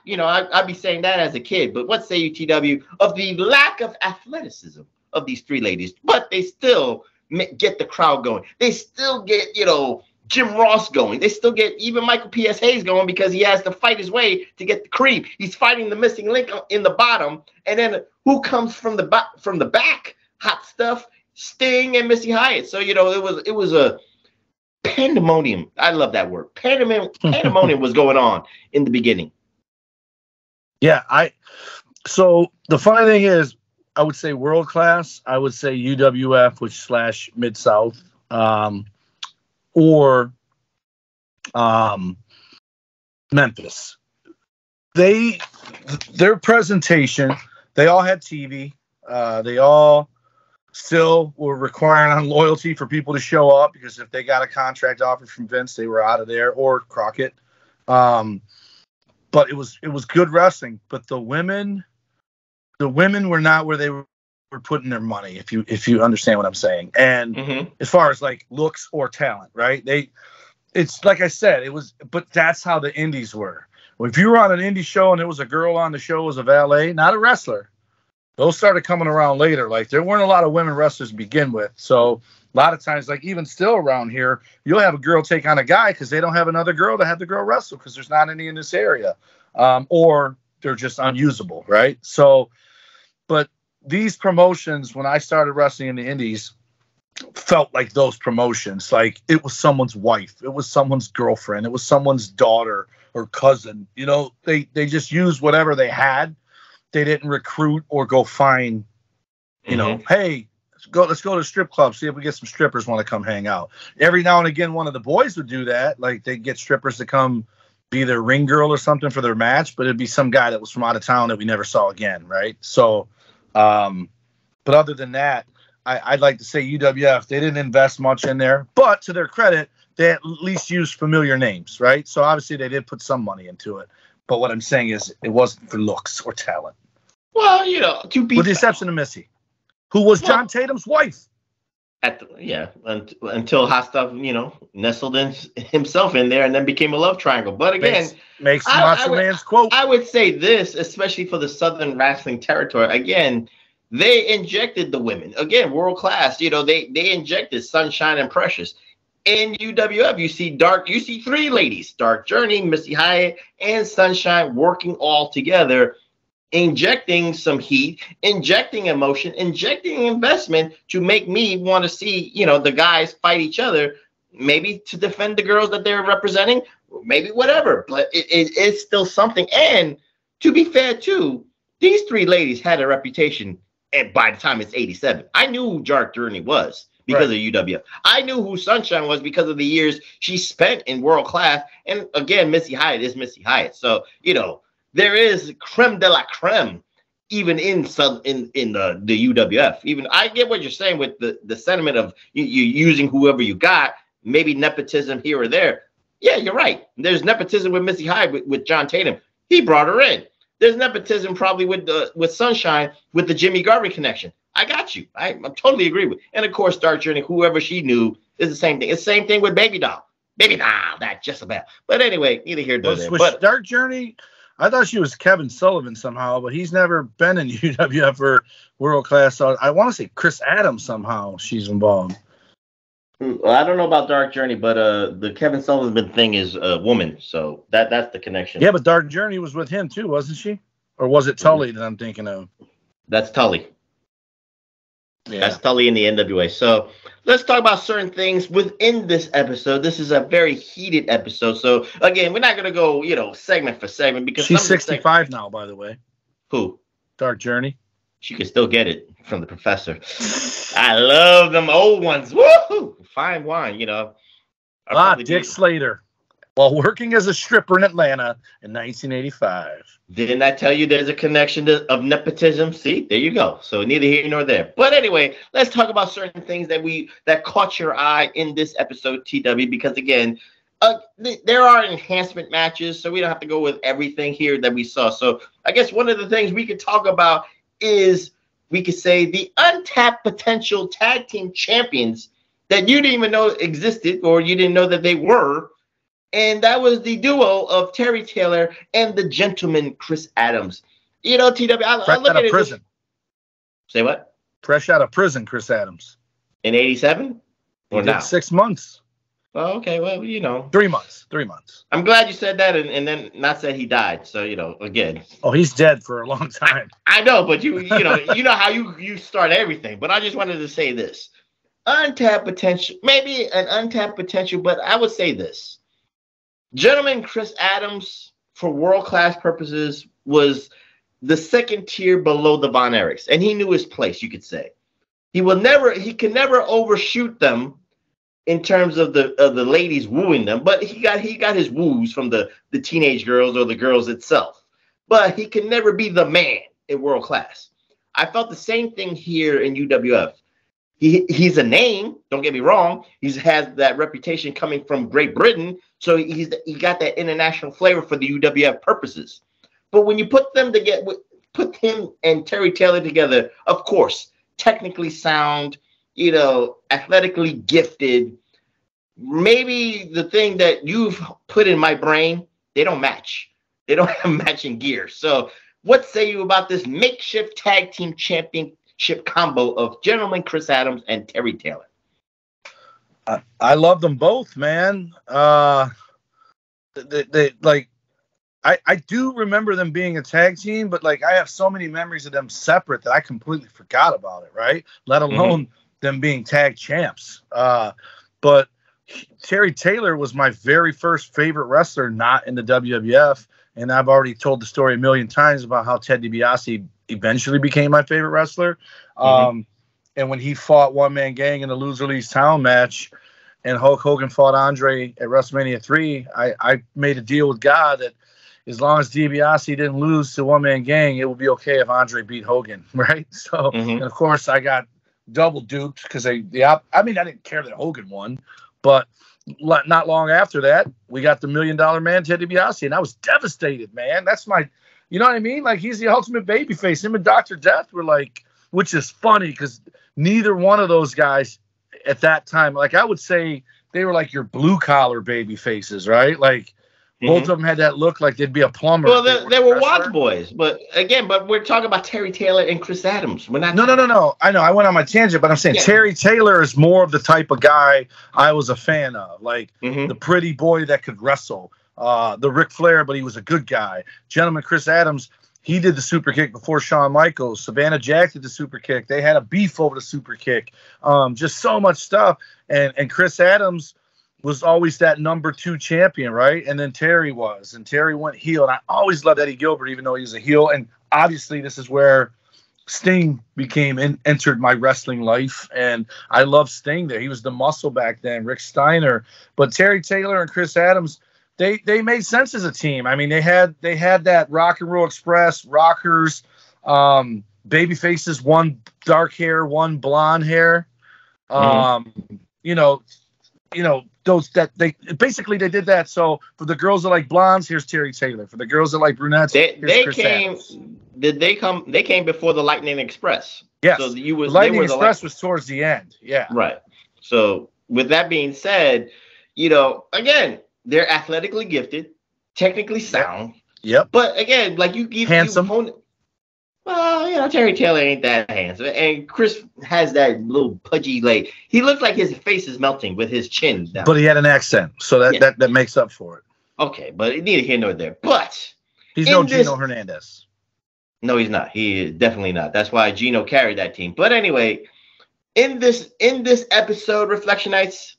I'd be saying that as a kid. But what say you, TW, of the lack of athleticism of these three ladies? But they still get the crowd going. They still get, Jim Ross going. They still get even Michael P.S. Hayes going, because he has to fight his way to get the cream. He's fighting the missing link in the bottom. And then who comes from the back? Hot stuff, Sting and Missy Hyatt. So, it was a pandemonium. I love that word. Pandemonium was going on in the beginning. Yeah, so the funny thing is, I would say world class. I would say UWF, which / Mid-South. Or Memphis. Their presentation, they all had TV. They all still were requiring on loyalty for people to show up, because if they got a contract offer from Vince, they were out of there, or Crockett. But it was good wrestling. But the women were not where they were putting their money, if you understand what I'm saying. And as far as like looks or talent, right? It's like I said, but that's how the indies were. If you were on an indie show and there was a girl on the show as a valet, not a wrestler, those started coming around later. Like, there weren't a lot of women wrestlers to begin with. So a lot of times, like even still around here, you'll have a girl take on a guy because they don't have another girl to have the girl wrestle, because there's not any in this area, or they're just unusable, right? So, but these promotions, when I started wrestling in the indies, felt like those promotions. Like, it was someone's wife, it was someone's girlfriend, it was someone's daughter or cousin. They just used whatever they had. They didn't recruit or go find, hey, let's go to the strip club, see if we get some strippers want to come hang out. Every now and again, one of the boys would do that. Like, they'd get strippers to come be their ring girl or something for their match, but it'd be some guy that was from out of town that we never saw again, right? So, but other than that, I'd like to say UWF, they didn't invest much in there, but to their credit, they at least used familiar names, right? So obviously they did put some money into it. But what I'm saying is it wasn't for looks or talent. Well, you know, to be with the exception of Missy, who was John Tatum's wife. Until Hostile, you know, nestled himself in there and then became a love triangle. But again, makes Macho Man's quote. I would say this, especially for the Southern wrestling territory. Again, they injected the women. Again, world class. You know, they injected Sunshine and Precious. In UWF, you see three ladies: Dark Journey, Missy Hyatt, and Sunshine working all together, injecting some heat, injecting emotion, injecting investment to make me want to see, you know, the guys fight each other, maybe to defend the girls that they're representing, maybe whatever. But it's still something. And to be fair, too, these three ladies had a reputation. And by the time it's 87, I knew who Dark Journey was because of UWF. I knew who Sunshine was because of the years she spent in world class. And again, Missy Hyatt is Missy Hyatt. So, you know, there is creme de la creme, even in the UWF. Even I get what you're saying with the sentiment of you using whoever you got, maybe nepotism here or there. Yeah, you're right. There's nepotism with Missy Hyatt with John Tatum. He brought her in. There's nepotism probably with Sunshine with the Jimmy Garvey connection. I got you. I totally agree with. And of course, Dark Journey, whoever she knew, is the same thing. It's the same thing with Baby Doll. Baby Doll, that just about. But anyway, neither here nor there. But Dark Journey, I thought she was Kevin Sullivan somehow, but he's never been in UWF or world class. So I want to say Chris Adams somehow she's involved. Well, I don't know about Dark Journey, but the Kevin Sullivan thing is a woman, so that's the connection. Yeah, but Dark Journey was with him too, wasn't she? Or was it Tully that I'm thinking of? That's Tully. Yeah. That's Tully in the NWA. So let's talk about certain things within this episode. This is a very heated episode. So again, we're not gonna go, you know, segment for segment because she's 65 now, by the way. Who? Dark Journey. She can still get it from the professor. I love them old ones. Woo! Fine wine, you know. Dick Slater. While working as a stripper in Atlanta in 1985. Didn't I tell you there's a connection of nepotism? See, there you go. So neither here nor there. But anyway, let's talk about certain things that caught your eye in this episode, TW, because again, there are enhancement matches, so we don't have to go with everything here that we saw. So I guess one of the things we could talk about is we could say the untapped potential tag team champions that you didn't even know existed or you didn't know that they were. And that was the duo of Terry Taylor and the gentleman Chris Adams. You know, TW, I look at it. Prison. Say what? Fresh out of prison, Chris Adams. In 87? Or now? 6 months. Oh, okay. Well, you know. 3 months. 3 months. I'm glad you said that and then not said he died. So, you know, again. Oh, he's dead for a long time. I know, but you know how you start everything. But I just wanted to say this. Untapped potential, maybe an untapped potential, but I would say this. Gentleman Chris Adams, for world-class purposes, was the second tier below the Von Erichs, and he knew his place, you could say. He can never overshoot them in terms of the ladies wooing them, but he got his woos from the teenage girls or the girls itself. But he can never be the man in world class. I felt the same thing here in UWF. He's a name, don't get me wrong. He has that reputation coming from Great Britain, so he got that international flavor for the UWF purposes. But when you put him and Terry Taylor together, of course, technically sound, you know, athletically gifted. Maybe the thing that you've put in my brain, they don't match. They don't have matching gear. So what say you about this makeshift tag team championship combo of gentleman Chris Adams and Terry Taylor? I love them both, man. They like, I do remember them being a tag team, but like I have so many memories of them separate that I completely forgot about it, right? Let alone them being tag champs. But Terry Taylor was my very first favorite wrestler not in the WWF, and I've already told the story a million times about how Ted DiBiase eventually became my favorite wrestler. And when he fought One Man Gang in the Loser Leaves Town match and Hulk Hogan fought Andre at WrestleMania 3, I made a deal with God that as long as DiBiase didn't lose to One Man Gang, it would be okay if Andre beat Hogan, right? So, and of course, I got double duped because I mean, I didn't care that Hogan won, but not long after that, we got the $1 Million Man, Ted DiBiase, and I was devastated, man. That's my, you know what I mean? Like, he's the ultimate babyface. Him and Dr. Death were like, which is funny because neither one of those guys at that time, like, I would say they were like your blue collar baby faces, right? Like, both of them had that look like they'd be a plumber. Well, they were Watts boys, but we're talking about Terry Taylor and Chris Adams. We're not. No. I know I went on my tangent, but I'm saying Terry Taylor is more of the type of guy I was a fan of, like the pretty boy that could wrestle, the Ric Flair, but he was a good guy. Gentleman Chris Adams, he did the super kick before Shawn Michaels. Savannah Jack did the super kick. They had a beef over the super kick. Just so much stuff, and Chris Adams was always that number 2 champion, right? And then Terry went heel. And I always loved Eddie Gilbert, even though he was a heel. And obviously this is where Sting entered my wrestling life. And I love Sting there. He was the Muscle back then, Rick Steiner. But Terry Taylor and Chris Adams, they made sense as a team. I mean, they had that Rock and Roll Express, Rockers, baby faces, one dark hair, one blonde hair. Those that they did that. So for the girls that like blondes, here's Terry Taylor. For the girls that like brunettes, they came. Adams. Did they come? They came before the Lightning Express. Yes. So the Lightning Express was towards the end. Yeah. Right. So with that being said, again, they're athletically gifted, technically sound. Yep. But again, like you give handsome. Well, Terry Taylor ain't that handsome. And Chris has that little pudgy, like, he looks like his face is melting with his chin down. But he had an accent, so that makes up for it. Okay, but neither here nor there. But he's no Gino Hernandez. No, he's not. He is definitely not. That's why Gino carried that team. But anyway, in this episode, Reflection Nights,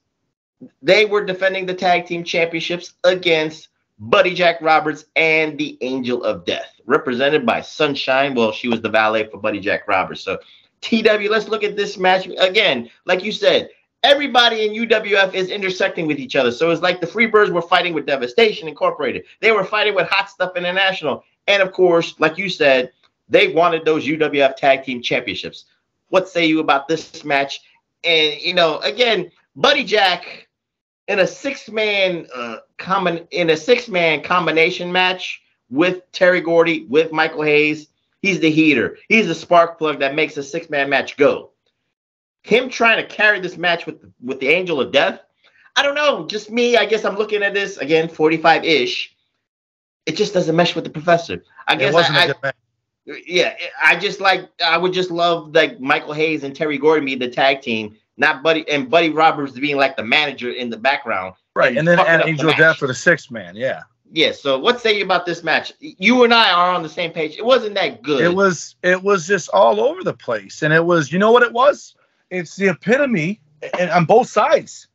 they were defending the tag team championships against Buddy Jack Roberts and the Angel of Death, represented by Sunshine. Well, she was the valet for Buddy Jack Roberts. So, TW, let's look at this match. Again, like you said, everybody in UWF is intersecting with each other. So it's like the Freebirds were fighting with Devastation Incorporated. They were fighting with Hot Stuff International. And, of course, like you said, they wanted those UWF Tag Team Championships. What say you about this match? And, again, Buddy Jack in a six-man combination match with Terry Gordy, with Michael Hayes, he's the heater. He's the spark plug that makes a 6-man match go. Him trying to carry this match with the Angel of Death, I don't know. Just me, I guess I'm looking at this, again, 45-ish. It just doesn't mesh with the Professor. I guess I would just love like Michael Hayes and Terry Gordy be the tag team, not Buddy Roberts being like the manager in the background. Right, and then add Angel of Death for the 6-man, yeah. Yeah, so what say you about this match? You and I are on the same page. It wasn't that good. It was just all over the place. And it was, you know what it was? It's the epitome, and on both sides.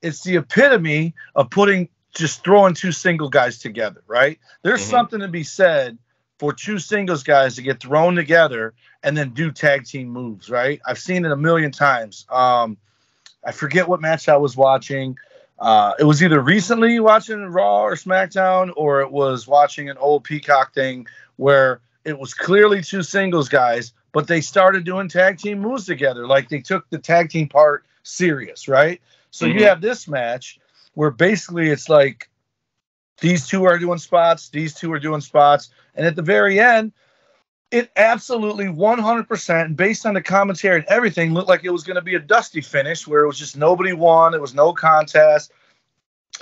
It's the epitome of throwing 2 single guys together, right? There's something to be said for 2 singles guys to get thrown together and then do tag team moves, right? I've seen it a million times. I forget what match I was watching. It was either recently watching Raw or SmackDown, or it was watching an old Peacock thing where it was clearly 2 singles guys, but they started doing tag team moves together. Like they took the tag team part serious, right? So you have this match where basically it's like these 2 are doing spots, these 2 are doing spots, and at the very end, it absolutely 100%, based on the commentary and everything, looked like it was going to be a dusty finish where it was just nobody won. It was no contest.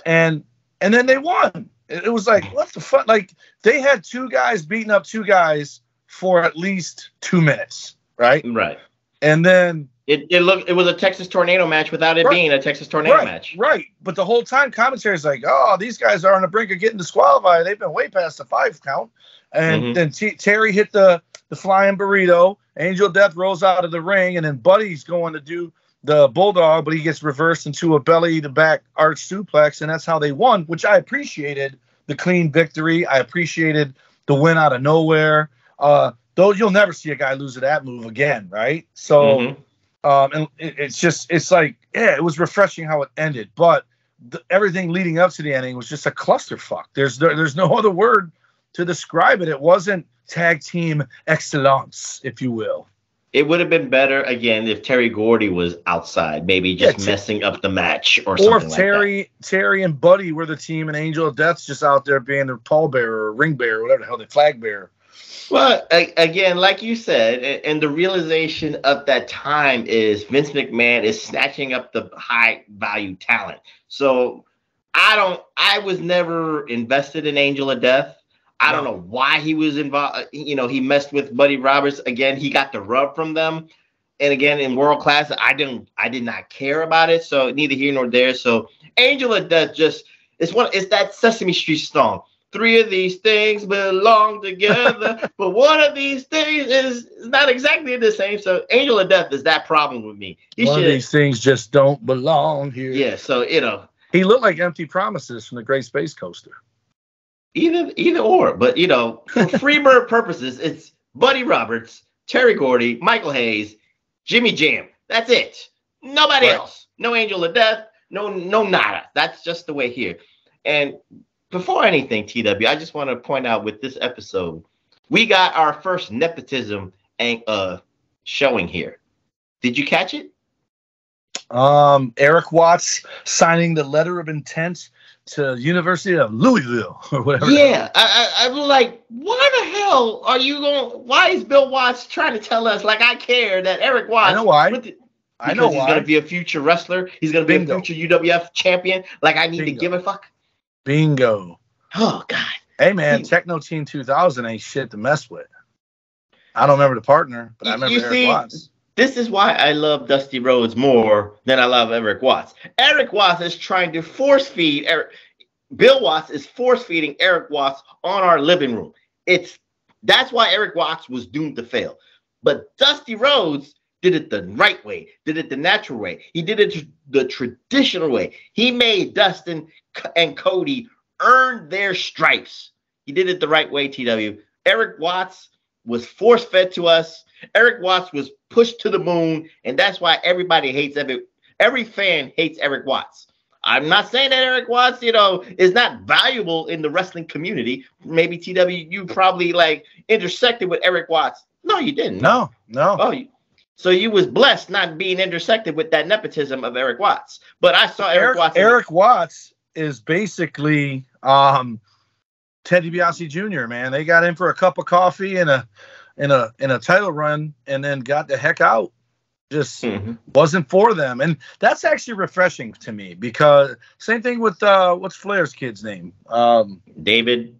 And then they won. It was like, what the fuck? Like, they had 2 guys beating up 2 guys for at least 2 minutes, right? Right. And then it was a Texas Tornado match without it being a Texas Tornado match. Right. But the whole time commentary is like, oh, these guys are on the brink of getting disqualified. They've been way past the 5 count. And then Terry hit the flying burrito. Angel Death rolls out of the ring, and then Buddy's going to do the bulldog, but he gets reversed into a belly-to-back arch suplex, and that's how they won, which I appreciated the clean victory. I appreciated the win out of nowhere. Though you'll never see a guy lose to that move again, right? So, and it's like, yeah, it was refreshing how it ended, but everything leading up to the ending was just a clusterfuck. There's no other word to describe it. It wasn't tag team excellence, if you will. It would have been better, again, if Terry Gordy was outside, maybe just messing up the match or something like that. Or if Terry and Buddy were the team and Angel of Death's just out there being the pallbearer or ring bearer, whatever the hell, the flag bearer. Well, again, like you said, and the realization of that time is Vince McMahon is snatching up the high-value talent. So I was never invested in Angel of Death. I don't know why he was involved. You know, he messed with Buddy Roberts. Again, he got the rub from them. And again, in World Class, I did not care about it. So neither here nor there. So Angel of Death it's that Sesame Street song. 3 of these things belong together, but one of these things is not exactly the same. So Angel of Death is that problem with me. One of these things just don't belong here. Yeah. So, you know, he looked like Empty Promises from the Great Space Coaster. Either or, but you know, for Freebird purposes, it's Buddy Roberts, Terry Gordy, Michael Hayes, Jimmy Jam. That's it. Nobody else. No Angel of Death. No nada. That's just the way here. And before anything, TW, I just want to point out with this episode, we got our first nepotism showing here. Did you catch it? Eric Watts signing the letter of intent to University of Louisville or whatever. Yeah, I'm like, why the hell are you going? Why is Bill Watts trying to tell us? Like, I care that Eric Watts. I know why. He's going to be a future wrestler. He's going to be a future UWF champion. Like, I need to give a fuck. Bingo. Oh God. Hey man, Techno Team 2000 ain't shit to mess with. I don't remember the partner, but I remember Eric Watts. This is why I love Dusty Rhodes more than I love Eric Watts. Eric Watts is trying to force feed Bill Watts is force feeding Eric Watts on our living room. That's why Eric Watts was doomed to fail. But Dusty Rhodes did it the right way, did it the natural way. He did it the traditional way. He made Dustin and Cody earn their stripes. He did it the right way, TW. Eric Watts was force-fed to us. Eric Watts was pushed to the moon, and that's why everybody hates every fan hates Eric Watts. I'm not saying that Eric Watts, is not valuable in the wrestling community. Maybe TW, you probably intersected with Eric Watts. No, you didn't. No. Oh, so you was blessed not being intersected with that nepotism of Eric Watts. But I saw Eric Watts. Eric Watts is basically Ted DiBiase Jr., man. They got in for a cup of coffee and a title run and then got the heck out. Just wasn't for them. And that's actually refreshing to me because same thing with what's Flair's kid's name? David.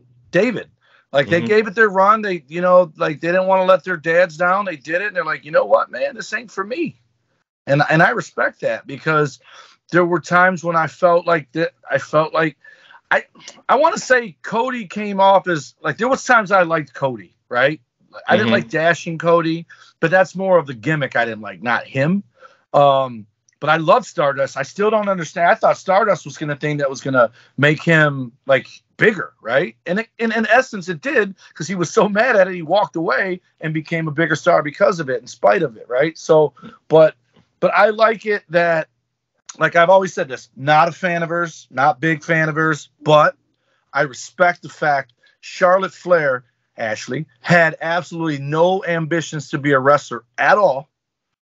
Like they gave it their run. They, they didn't want to let their dads down. They did it. And they're like, you know what, man, this ain't for me. And I respect that because there were times when I felt like that. I felt like I want to say Cody came off as there was times I liked Cody, right? I didn't like dashing Cody, but that's more of the gimmick I didn't like, not him. But I love Stardust. I still don't understand. I thought Stardust was going to think that was going to make him bigger, right? And in essence, it did because he was so mad at it, he walked away and became a bigger star because of it, in spite of it, right? So, but I like it that, I've always said this, not a fan of hers, not big fan of hers, but I respect the fact Charlotte Flair, Ashley, had absolutely no ambitions to be a wrestler at all.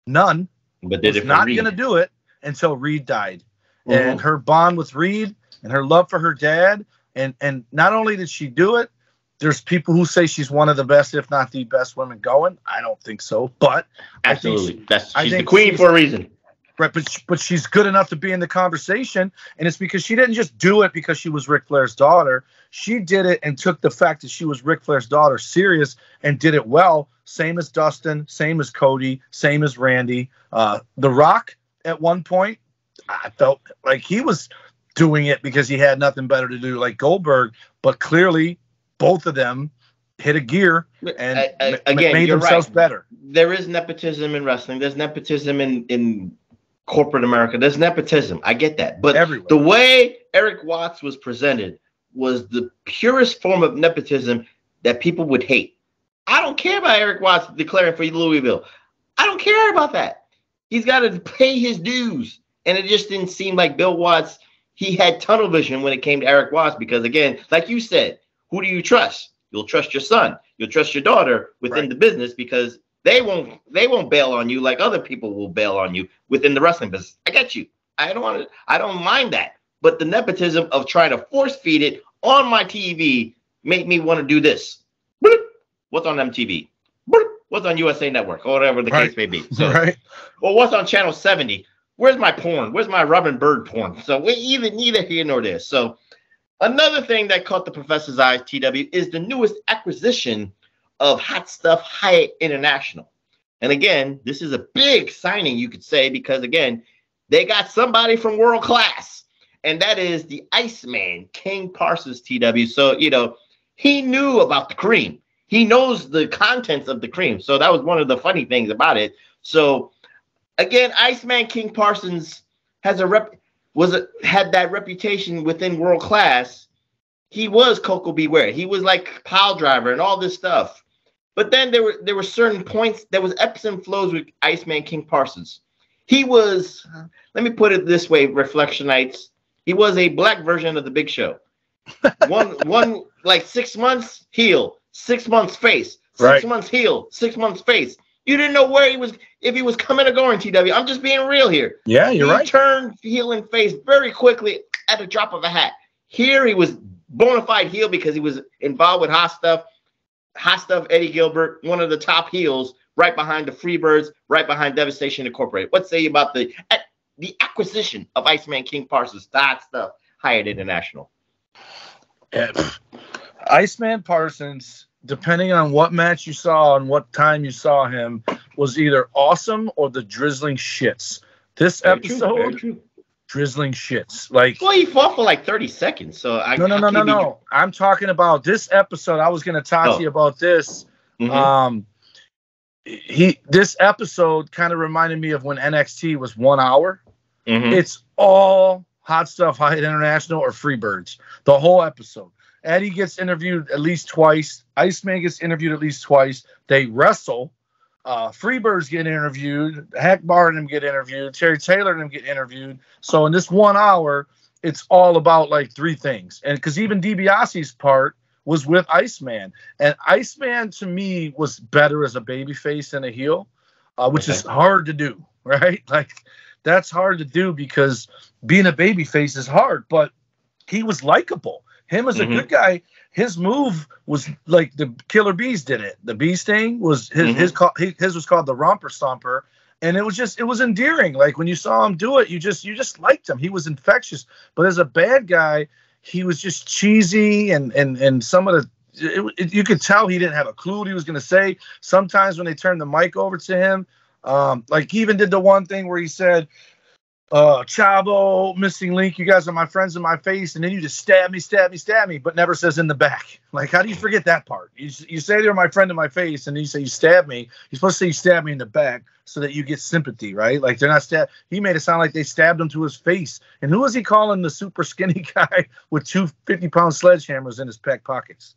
None. But did it not going to do it until Reed died. And her bond with Reed and her love for her dad. And not only did she do it, there's people who say she's one of the best, if not the best women going. I don't think so. But absolutely. She's the queen for a reason. Right, but she's good enough to be in the conversation, and it's because she didn't just do it because she was Ric Flair's daughter. She did it and took the fact that she was Ric Flair's daughter serious and did it well. Same as Dustin, same as Cody, same as Randy. The Rock, at one point, I felt like he was doing it because he had nothing better to do, like Goldberg, but clearly both of them hit a gear and made themselves better. There is nepotism in wrestling. There's nepotism in corporate America. There's nepotism. I get that. But the way Eric Watts was presented was the purest form of nepotism that people would hate. I don't care about Eric Watts declaring for Louisville. I don't care about that. He's got to pay his dues. And it just didn't seem like Bill Watts, he had tunnel vision when it came to Eric Watts because, again, like you said, who do you trust? You'll trust your son. You'll trust your daughter within the business because They won't bail on you like other people will bail on you within the wrestling business. I get you. I don't mind that. But the nepotism of trying to force feed it on my TV made me want to do this. What's on MTV? What's on USA Network? Or whatever the case may be. So, well, what's on Channel 70? Where's my porn? Where's my Robin Bird porn? So neither here nor there. So another thing that caught the professor's eyes, TW, is the newest acquisition of Hot Stuff Hyatt International. And again, this is a big signing, you could say, because again, they got somebody from world class, and that is the Iceman, King Parsons, TW. So, he knew about the cream. He knows the contents of the cream. So that was one of the funny things about it. So again, Iceman King Parsons has had that reputation within world class. He was Coco Beware. He was like pile driver and all this stuff. But then there were certain points. There was ebbs and flows with Iceman King Parsons. He was, let me put it this way, Reflectionites. He was a black version of the Big Show. One like 6 months heel, 6 months face, 6 months heel, 6 months face. You didn't know where he was, if he was coming or going, TW. I'm just being real here. Yeah, you're right. He turned heel and face very quickly at a drop of a hat. Here he was bona fide heel because he was involved with Hot Stuff. Hot Stuff, Eddie Gilbert, one of the top heels, right behind the Freebirds, right behind Devastation Incorporated. What say you about the acquisition of Iceman King Parsons, Hot Stuff Hyatt International? Yeah. Iceman Parsons, depending on what match you saw and what time you saw him, was either awesome or the drizzling shits. This episode, drizzling shits. Well, he fought for like 30 seconds. So No. I'm talking about this episode. I was going to talk to you about this. Mm-hmm. This episode kind of reminded me of when NXT was 1 hour. Mm-hmm. It's all Hot Stuff Hyatt International or Freebirds. The whole episode. Eddie gets interviewed at least twice. Iceman gets interviewed at least twice. They wrestle. Freebirds get interviewed. Hack Bar and them get interviewed. Terry Taylor and them get interviewed. So in this 1 hour, it's all about like three things. And because even DiBiase's part was with Iceman. And Iceman, to me, was better as a babyface than a heel, which is hard to do, right? Like, that's hard to do because being a babyface is hard. But he was likable. Him as a good guy, his move was like the Killer Bees did it. The Bee Sting was his was called the Romper Stomper, and it was endearing. Like when you saw him do it, you just liked him. He was infectious. But as a bad guy, he was just cheesy and some of the you could tell he didn't have a clue what he was going to say. Sometimes when they turned the mic over to him, like he even did the one thing where he said, Chavo, Missing Link, you guys are my friends in my face, and then you just stab me, but never says in the back. Like, how do you forget that part? You say they're my friend in my face, and then you say you stab me. You're supposed to say you stab me in the back so that you get sympathy, right? Like, they're not stab. He made it sound like they stabbed him to his face. And who was he calling the super skinny guy with 2 50-pound sledgehammers in his back pockets?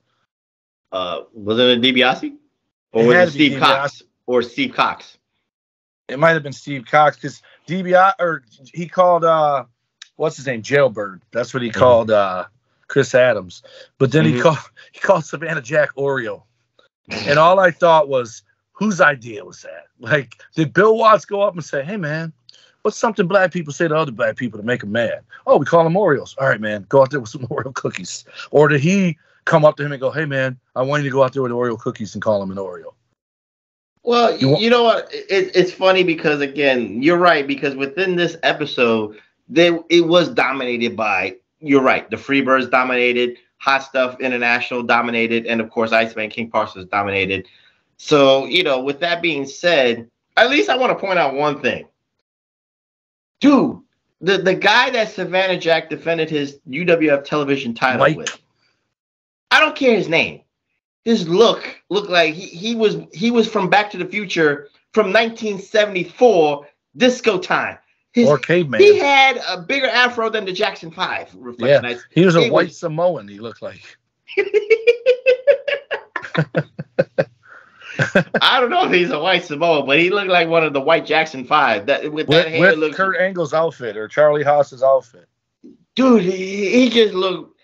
Was it a DiBiase? Or was it Steve Cox? Or Steve Cox? It might have been Steve Cox because he called what's his name, Jailbird. That's what he called Chris Adams. But then he called Savannah Jack Oreo. And all I thought was, whose idea was that? Like, did Bill Watts go up and say, hey man, what's something black people say to other black people to make them mad? Oh, we call them Oreos. All right, man, go out there with some Oreo cookies. Or did he come up to him and go, hey man, I want you to go out there with Oreo cookies and call him an Oreo? Well, you know what? It's funny because, again, you're right, because within this episode, it was dominated by, you're right, the Freebirds dominated, Hot Stuff International dominated, and, of course, Iceman King Parsons dominated. So, with that being said, at least I want to point out one thing. Dude, the guy that Savannah Jack defended his UWF television title with, I don't care his name. His looked like he was from Back to the Future from 1974, disco time. Or caveman. He had a bigger afro than the Jackson 5. Yeah, he was a white Samoan, he looked like. I don't know if he's a white Samoan, but he looked like one of the white Jackson 5. With Kurt Angle's outfit or Charlie Haas's outfit. Dude, he just looked.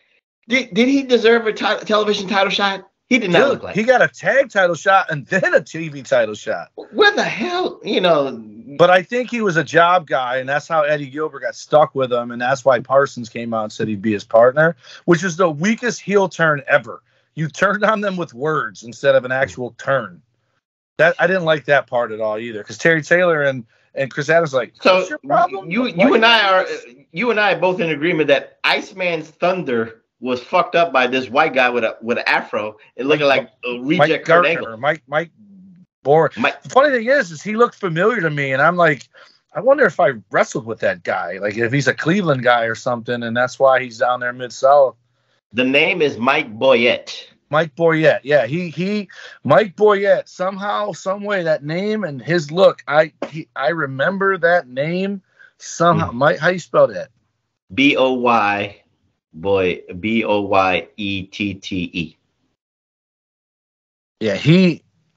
Did he deserve a television title shot? He did not look like he got a tag title shot and then a TV title shot. Where the hell, But I think he was a job guy, and that's how Eddie Gilbert got stuck with him, and that's why Parsons came out and said he'd be his partner, which is the weakest heel turn ever. You turned on them with words instead of an actual turn. That I didn't like that part at all either, because Terry Taylor and Chris Adams like, what's your problem? You and I are both in agreement that Iceman's Thunder was fucked up by this white guy with an afro and looking like a reject Kurt Angle. Mike Bohr. The funny thing is he looked familiar to me, and I'm like, I wonder if I wrestled with that guy, like if he's a Cleveland guy or something, and that's why he's down there Mid-South. The name is Mike Boyette. Mike Boyette, yeah, he Mike Boyette. Somehow, some way, that name and his look, I remember that name somehow. Mike, how you spell that? Boyette. Yeah,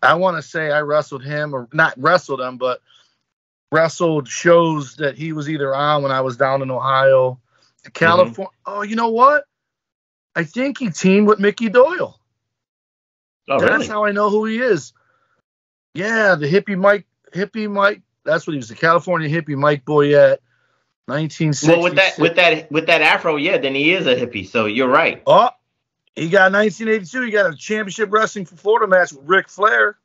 I want to say I wrestled him, or not wrestled him, but wrestled shows that he was either on when I was down in Ohio, California. Oh, you know what? I think he teamed with Mickey Doyle. Oh, that's really? how I know who he is. Yeah, the hippie Mike. That's what he was. The California hippie Mike Boyette, 1960. Well, with that afro, yeah, then he is a hippie. So you're right. Oh, he got 1982. He got a championship wrestling for Florida match with Ric Flair.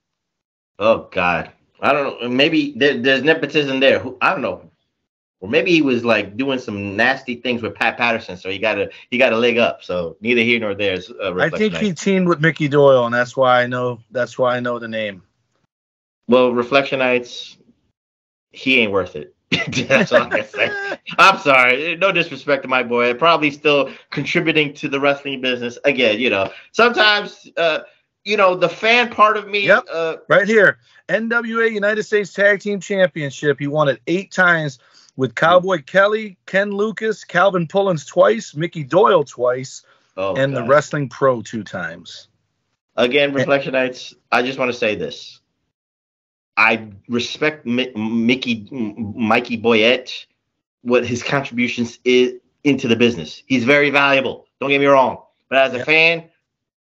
Oh God, I don't know. Maybe there's nepotism there. I don't know. Or maybe he was like doing some nasty things with Pat Patterson, so he got a leg up. So neither here nor there is. I think he teamed with Mickey Doyle, and that's why I know the name. Well, Reflectionites, he ain't worth it. That's all I can say. I'm sorry, no disrespect to my boy. Probably still contributing to the wrestling business. Again, sometimes the fan part of me. Yep. Right here, NWA United States Tag Team Championship. He won it 8 times. With Cowboy Kelly, Ken Lucas, Calvin Pullins twice, Mickey Doyle twice, and the Wrestling Pro 2 times. Again, Reflectionites, I just want to say this. I respect Mikey Boyette, what his contributions is into the business. He's very valuable. Don't get me wrong. But as a fan,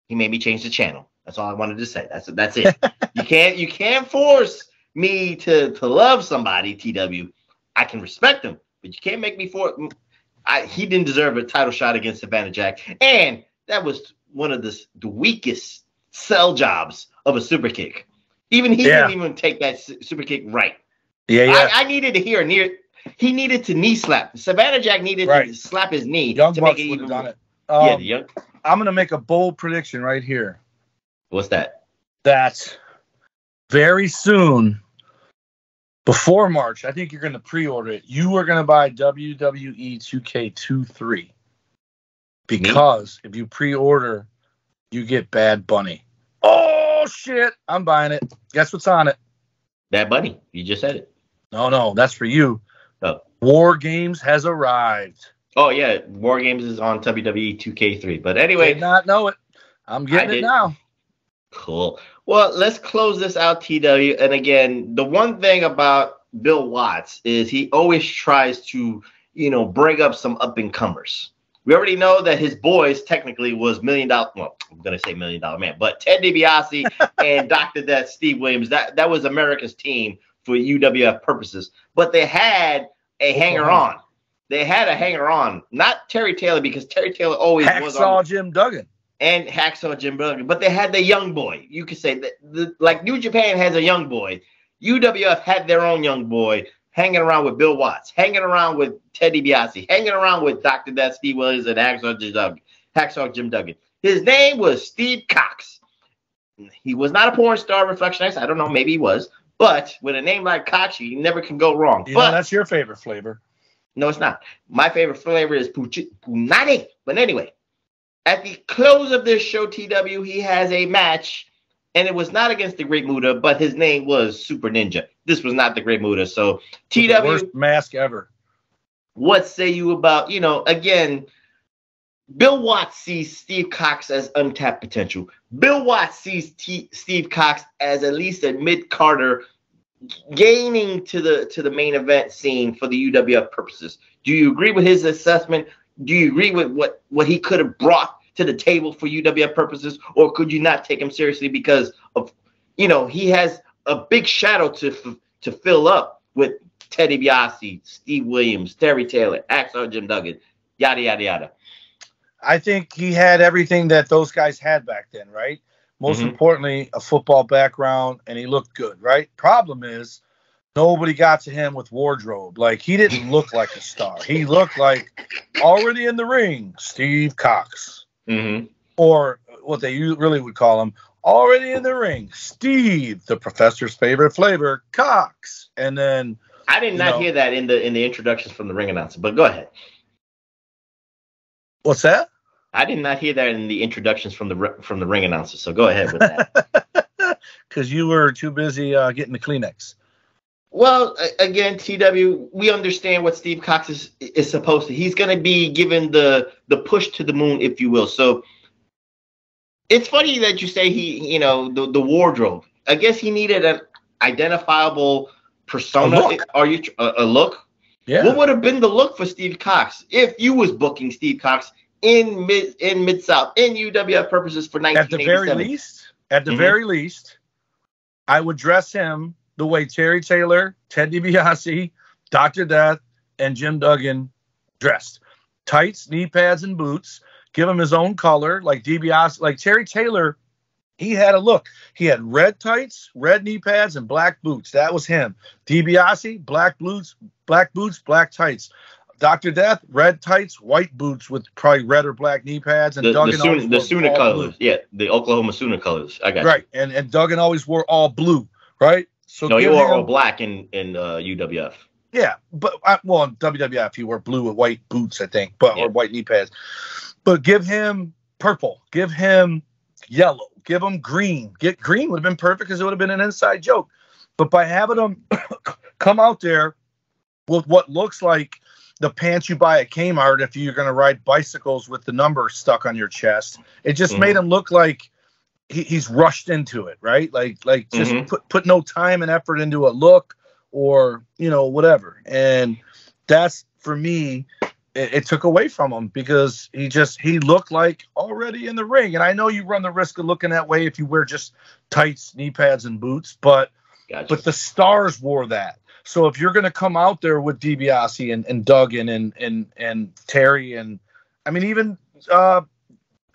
he made me change the channel. That's all I wanted to say. That's it. You can't force me to love somebody, TW. I can respect him, but you can't make me he didn't deserve a title shot against Savannah Jack. And that was one of the weakest sell jobs of a super kick. Even he didn't even take that super kick right. Yeah. I needed to hear he needed to knee slap. Savannah Jack needed to slap his knee Young to Bucks make it even. Done it. I'm going to make a bold prediction right here. What's that? That very soon, before March, I think you're going to pre-order it. You are going to buy WWE 2K23 because if you pre-order, you get Bad Bunny. Oh, shit. I'm buying it. Guess what's on it? Bad Bunny. You just said it. No, that's for you. Oh. War Games has arrived. Oh, yeah. War Games is on WWE 2K3. But anyway. Did not know it. I'm getting it now. Cool. Well, let's close this out, TW. And again, the one thing about Bill Watts is he always tries to, bring up some up-and-comers. We already know that his boys technically was $1 million. Well, I'm going to say $1 Million Man, but Ted DiBiase and Dr. Death Steve Williams, that was America's team for UWF purposes. But they had a hanger-on. They had a hanger-on. Not Terry Taylor, because Terry Taylor always was on. Jim Duggan. And Hacksaw Jim Duggan, but they had the young boy. You could say that, like New Japan has a young boy. UWF had their own young boy hanging around with Bill Watts, hanging around with Ted DiBiase, hanging around with Dr. Death Steve Williams and Hacksaw Jim Duggan. His name was Steve Cox. He was not a porn star, Reflectionites. I don't know, maybe he was. But with a name like Cox, you never can go wrong. That's your favorite flavor. No, it's not. My favorite flavor is punani. But anyway. At the close of this show, TW, he has a match, and it was not against the Great Muta, but his name was Super Ninja. This was not the Great Muta. So, TW, the worst mask ever. What say you about, again, Bill Watts sees Steve Cox as untapped potential. Bill Watts sees Steve Cox as at least a mid-carder gaining to the main event scene for the UWF purposes. Do you agree with his assessment? Do you agree with what he could have brought to the table for UWF purposes, or could you not take him seriously because of, he has a big shadow to fill up with Teddy DiBiase, Steve Williams, Terry Taylor, Axel Jim Duggan, yada, yada, yada. I think he had everything that those guys had back then, right? Most importantly, a football background, and he looked good, right? Problem is, nobody got to him with wardrobe. Like, he didn't look like a star. He looked like already in the ring, Steve Cox. Or what they really would call him, already in the ring, Steve, the professor's favorite flavor, Cox. And then I did not hear that in the introductions from the ring announcer, but go ahead. What's that? I did not hear that in the introductions from the ring announcer, so go ahead with that. Because you were too busy getting the Kleenex. Well, again, TW, we understand what Steve Cox is supposed to. He's going to be given the push to the moon, if you will. So it's funny that you say the wardrobe. I guess he needed an identifiable persona. A look? Yeah. What would have been the look for Steve Cox if you was booking Steve Cox in Mid-South, in UWF purposes for 1987? At the very least, I would dress him the way Terry Taylor, Ted DiBiase, Dr. Death, and Jim Duggan dressed. Tights, knee pads, and boots. Give him his own color, like DiBiase. Like Terry Taylor, he had a look. He had red tights, red knee pads, and black boots. That was him. DiBiase, black boots, black tights. Dr. Death, red tights, white boots with probably red or black knee pads. And Duggan the Sooner colors. Blue. Yeah, the Oklahoma Sooner colors. I got right. You. Right, and Duggan always wore all blue, right? So no, he wore all black in UWF. Yeah, but in WWF he wore blue with white boots, I think, or white knee pads. But give him purple, give him yellow, give him green. Green would have been perfect because it would have been an inside joke. But by having him come out there with what looks like the pants you buy at Kmart if you're going to ride bicycles with the number stuck on your chest, it just made him look like he's rushed into it, right? Like just put no time and effort into a look or, whatever. And that's, for me, it took away from him because he looked like already in the ring. And I know you run the risk of looking that way if you wear just tights, knee pads, and boots, but the stars wore that. So if you're going to come out there with DiBiase and Duggan and Terry and, I mean, even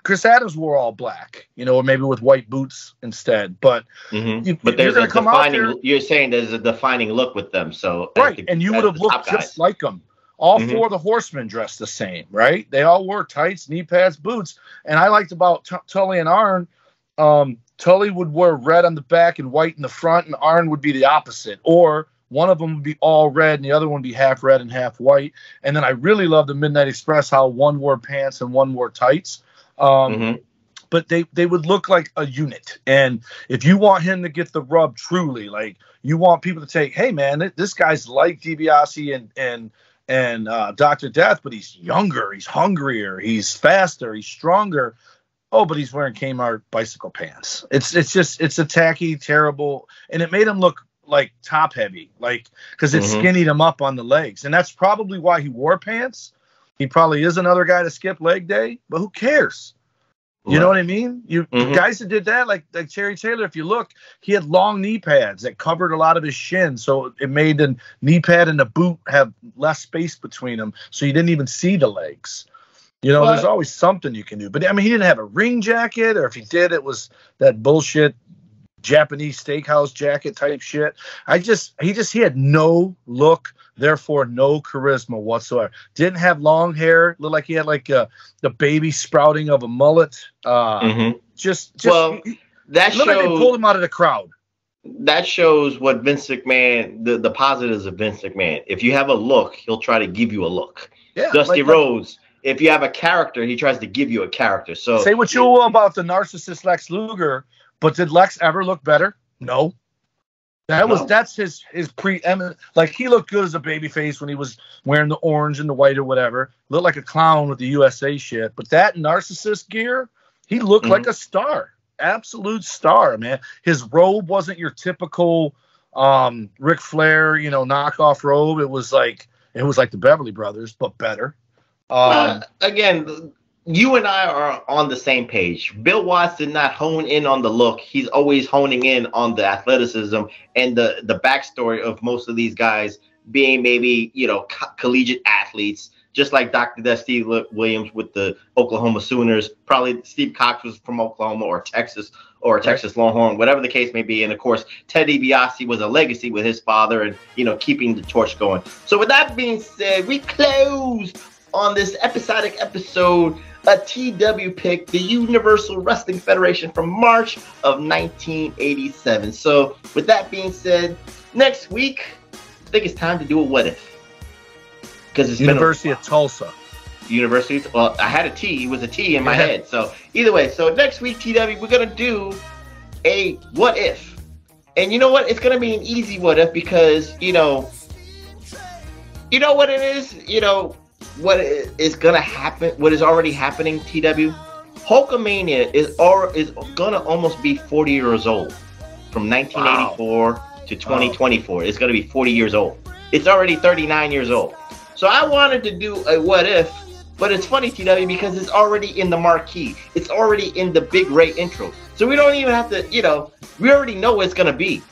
Chris Adams wore all black, or maybe with white boots instead. But but there's a defining. You're saying there's a defining look with them, so right, and you would have looked just like them. All four of the Horsemen dressed the same, right? They all wore tights, knee pads, boots. And I liked about Tully and Arn. Tully would wear red on the back and white in the front, and Arn would be the opposite, or one of them would be all red and the other one would be half red and half white. And then I really loved the Midnight Express, how one wore pants and one wore tights. But they would look like a unit. And if you want him to get the rub truly, like you want people to say, hey man, this guy's like DiBiase and Dr. Death, but he's younger, he's hungrier, he's faster, he's stronger. Oh, but he's wearing Kmart bicycle pants. It's a tacky, terrible, and it made him look like top heavy, like because it skinnied him up on the legs. And that's probably why he wore pants. He probably is another guy to skip leg day, but who cares? You know what I mean? The guys that did that, like Terry Taylor, if you look, he had long knee pads that covered a lot of his shin. So it made the knee pad and the boot have less space between them. So you didn't even see the legs. There's always something you can do. But I mean, he didn't have a ring jacket, or if he did, it was that bullshit Japanese steakhouse jacket type shit. He had no look, therefore no charisma whatsoever. Didn't have long hair, looked like he had like the baby sprouting of a mullet. That shows like they pulled him out of the crowd. That shows what Vince McMahon, the positives of Vince McMahon. If you have a look, he'll try to give you a look. Yeah, Dusty Rhodes, if you have a character, he tries to give you a character. So say what you will about the narcissist Lex Luger, but did Lex ever look better? No. That's his preeminent. Like, he looked good as a babyface when he was wearing the orange and the white or whatever. Looked like a clown with the USA shit. But that narcissist gear, he looked like a star. Absolute star, man. His robe wasn't your typical Ric Flair, knockoff robe. It was like the Beverly Brothers, but better. Again, you and I are on the same page. Bill Watts did not hone in on the look. He's always honing in on the athleticism and the backstory of most of these guys being maybe, collegiate athletes, just like Dr. Steve Williams with the Oklahoma Sooners. Probably Steve Cox was from Oklahoma or Texas Longhorn, whatever the case may be. And, of course, Ted DiBiase was a legacy with his father and, keeping the torch going. So with that being said, we close on this episodic episode a TW pick, the Universal Wrestling Federation from March of 1987. So with that being said, next week, I think it's time to do a what if. Because it's University of Tulsa. Well, I had a T. It was a T in my head. So either way, so next week, TW, we're going to do a what if. And you know what? It's going to be an easy what if because, you know what it is? What is going to happen, what is already happening, TW? Hulkamania is going to almost be 40 years old. From 1984 to 2024. It's going to be 40 years old. It's already 39 years old. So I wanted to do a what if, but it's funny, TW, because it's already in the marquee. It's already in the Big Ray intro. So we don't even have to, we already know what it's going to be.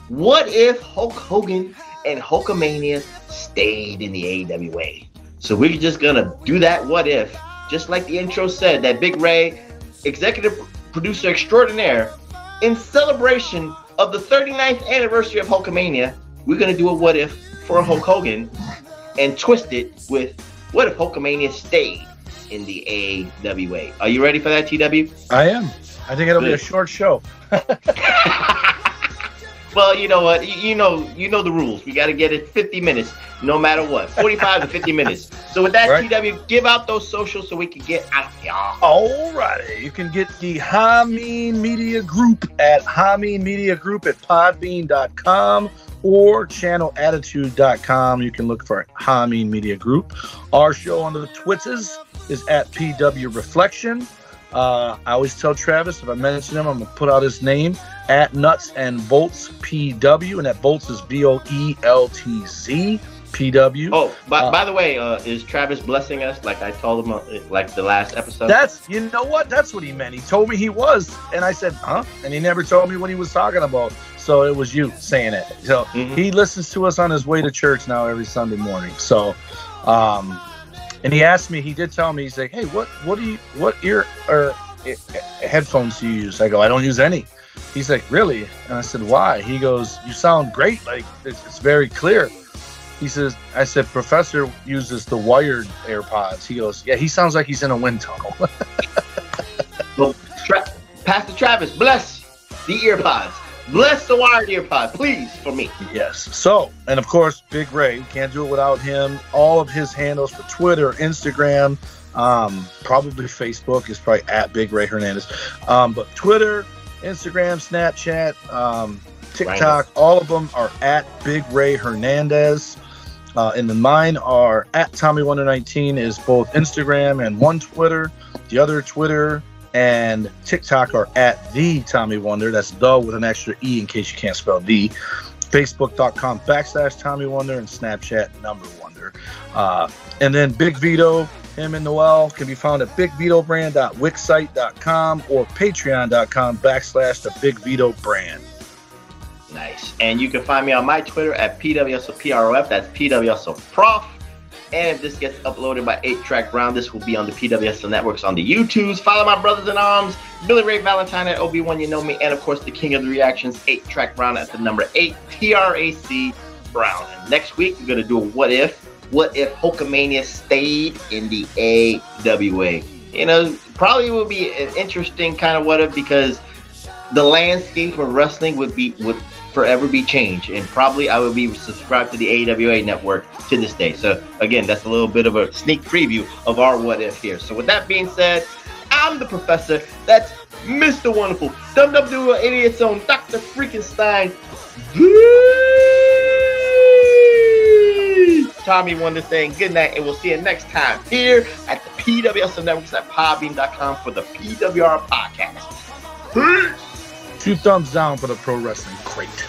What if Hulk Hogan and Hulkamania stayed in the AWA? So we're just going to do that what if, just like the intro said, that Big Ray, executive producer extraordinaire, in celebration of the 39th anniversary of Hulkamania, we're going to do a what if for Hulk Hogan and twist it with what if Hulkamania stayed in the AWA. Are you ready for that, TW? I am. I think it'll be a short show. Well, you know what? You know the rules. We got to get it 50 minutes, no matter what. 45 to 50 minutes. So with that, right. TW, give out those socials so we can get out of here. All righty. You can get the Hameen Media Group at podbean.com or channelattitude.com. You can look for Hameen Media Group. Our show on the Twitters is at PW Reflection. I always tell Travis, if I mention him, I'm going to put out his name, at Nuts and Bolts PW, and that Bolts is BOELTZ PW. Oh, by the way, is Travis blessing us like I told him like the last episode? You know what? That's what he meant. He told me he was, and I said, huh? And he never told me what he was talking about. So it was you saying it. So He listens to us on his way to church now every Sunday morning. So, and he asked me, he did tell me, he's like, hey, what ear or headphones do you use? I go, I don't use any. He's like, really? And I said, why? He goes, you sound great. Like, it's very clear. He says, I said, Professor uses the wired AirPods. He goes, yeah, he sounds like he's in a wind tunnel. Well, Pastor Travis, bless the earpods. Bless the wired earpods, please, for me. Yes. So, and of course, Big Ray, we can't do it without him. All of his handles for Twitter, Instagram, probably Facebook is probably at Big Ray Hernandez. But Twitter, Instagram, Snapchat, TikTok, all of them are at Big Ray Hernandez. And then mine are at TommyWonder19 is both Instagram and one Twitter. The other Twitter and TikTok are at the Tommy Wonder. That's the with an extra E in case you can't spell the. Facebook.com/Tommy Wonder and Snapchat #Wonder. And then Big Vito, him and Noel can be found at bigvitobrand.wixsite.com or patreon.com/the Big Vito Brand. Nice. And you can find me on my Twitter at PWHustle That's PWHustle Prof. And if this gets uploaded by 8-Track Brown, this will be on the PWHustle networks on the YouTubes. Follow my brothers in arms, Billy Ray Valentine at Obi-Wan, you know me, and of course the king of the reactions, 8-Track Brown at the number 8, TRAC Brown. And next week we're gonna do a what if Hulkamania stayed in the AWA. Probably will be an interesting kind of what if because the landscape of wrestling would forever be changed, and probably I would be subscribed to the AWA network to this day. So again, that's a little bit of a sneak preview of our what if here. So with that being said, I'm the professor. That's Mr. Wonderful, WWE Idiot's own Dr. Freakenstein. Tommy Wonder saying good night, and we'll see you next time here at the PWHustle networks at podbean.com for the PWR podcast. Peace. 2 thumbs down for the pro wrestling crate.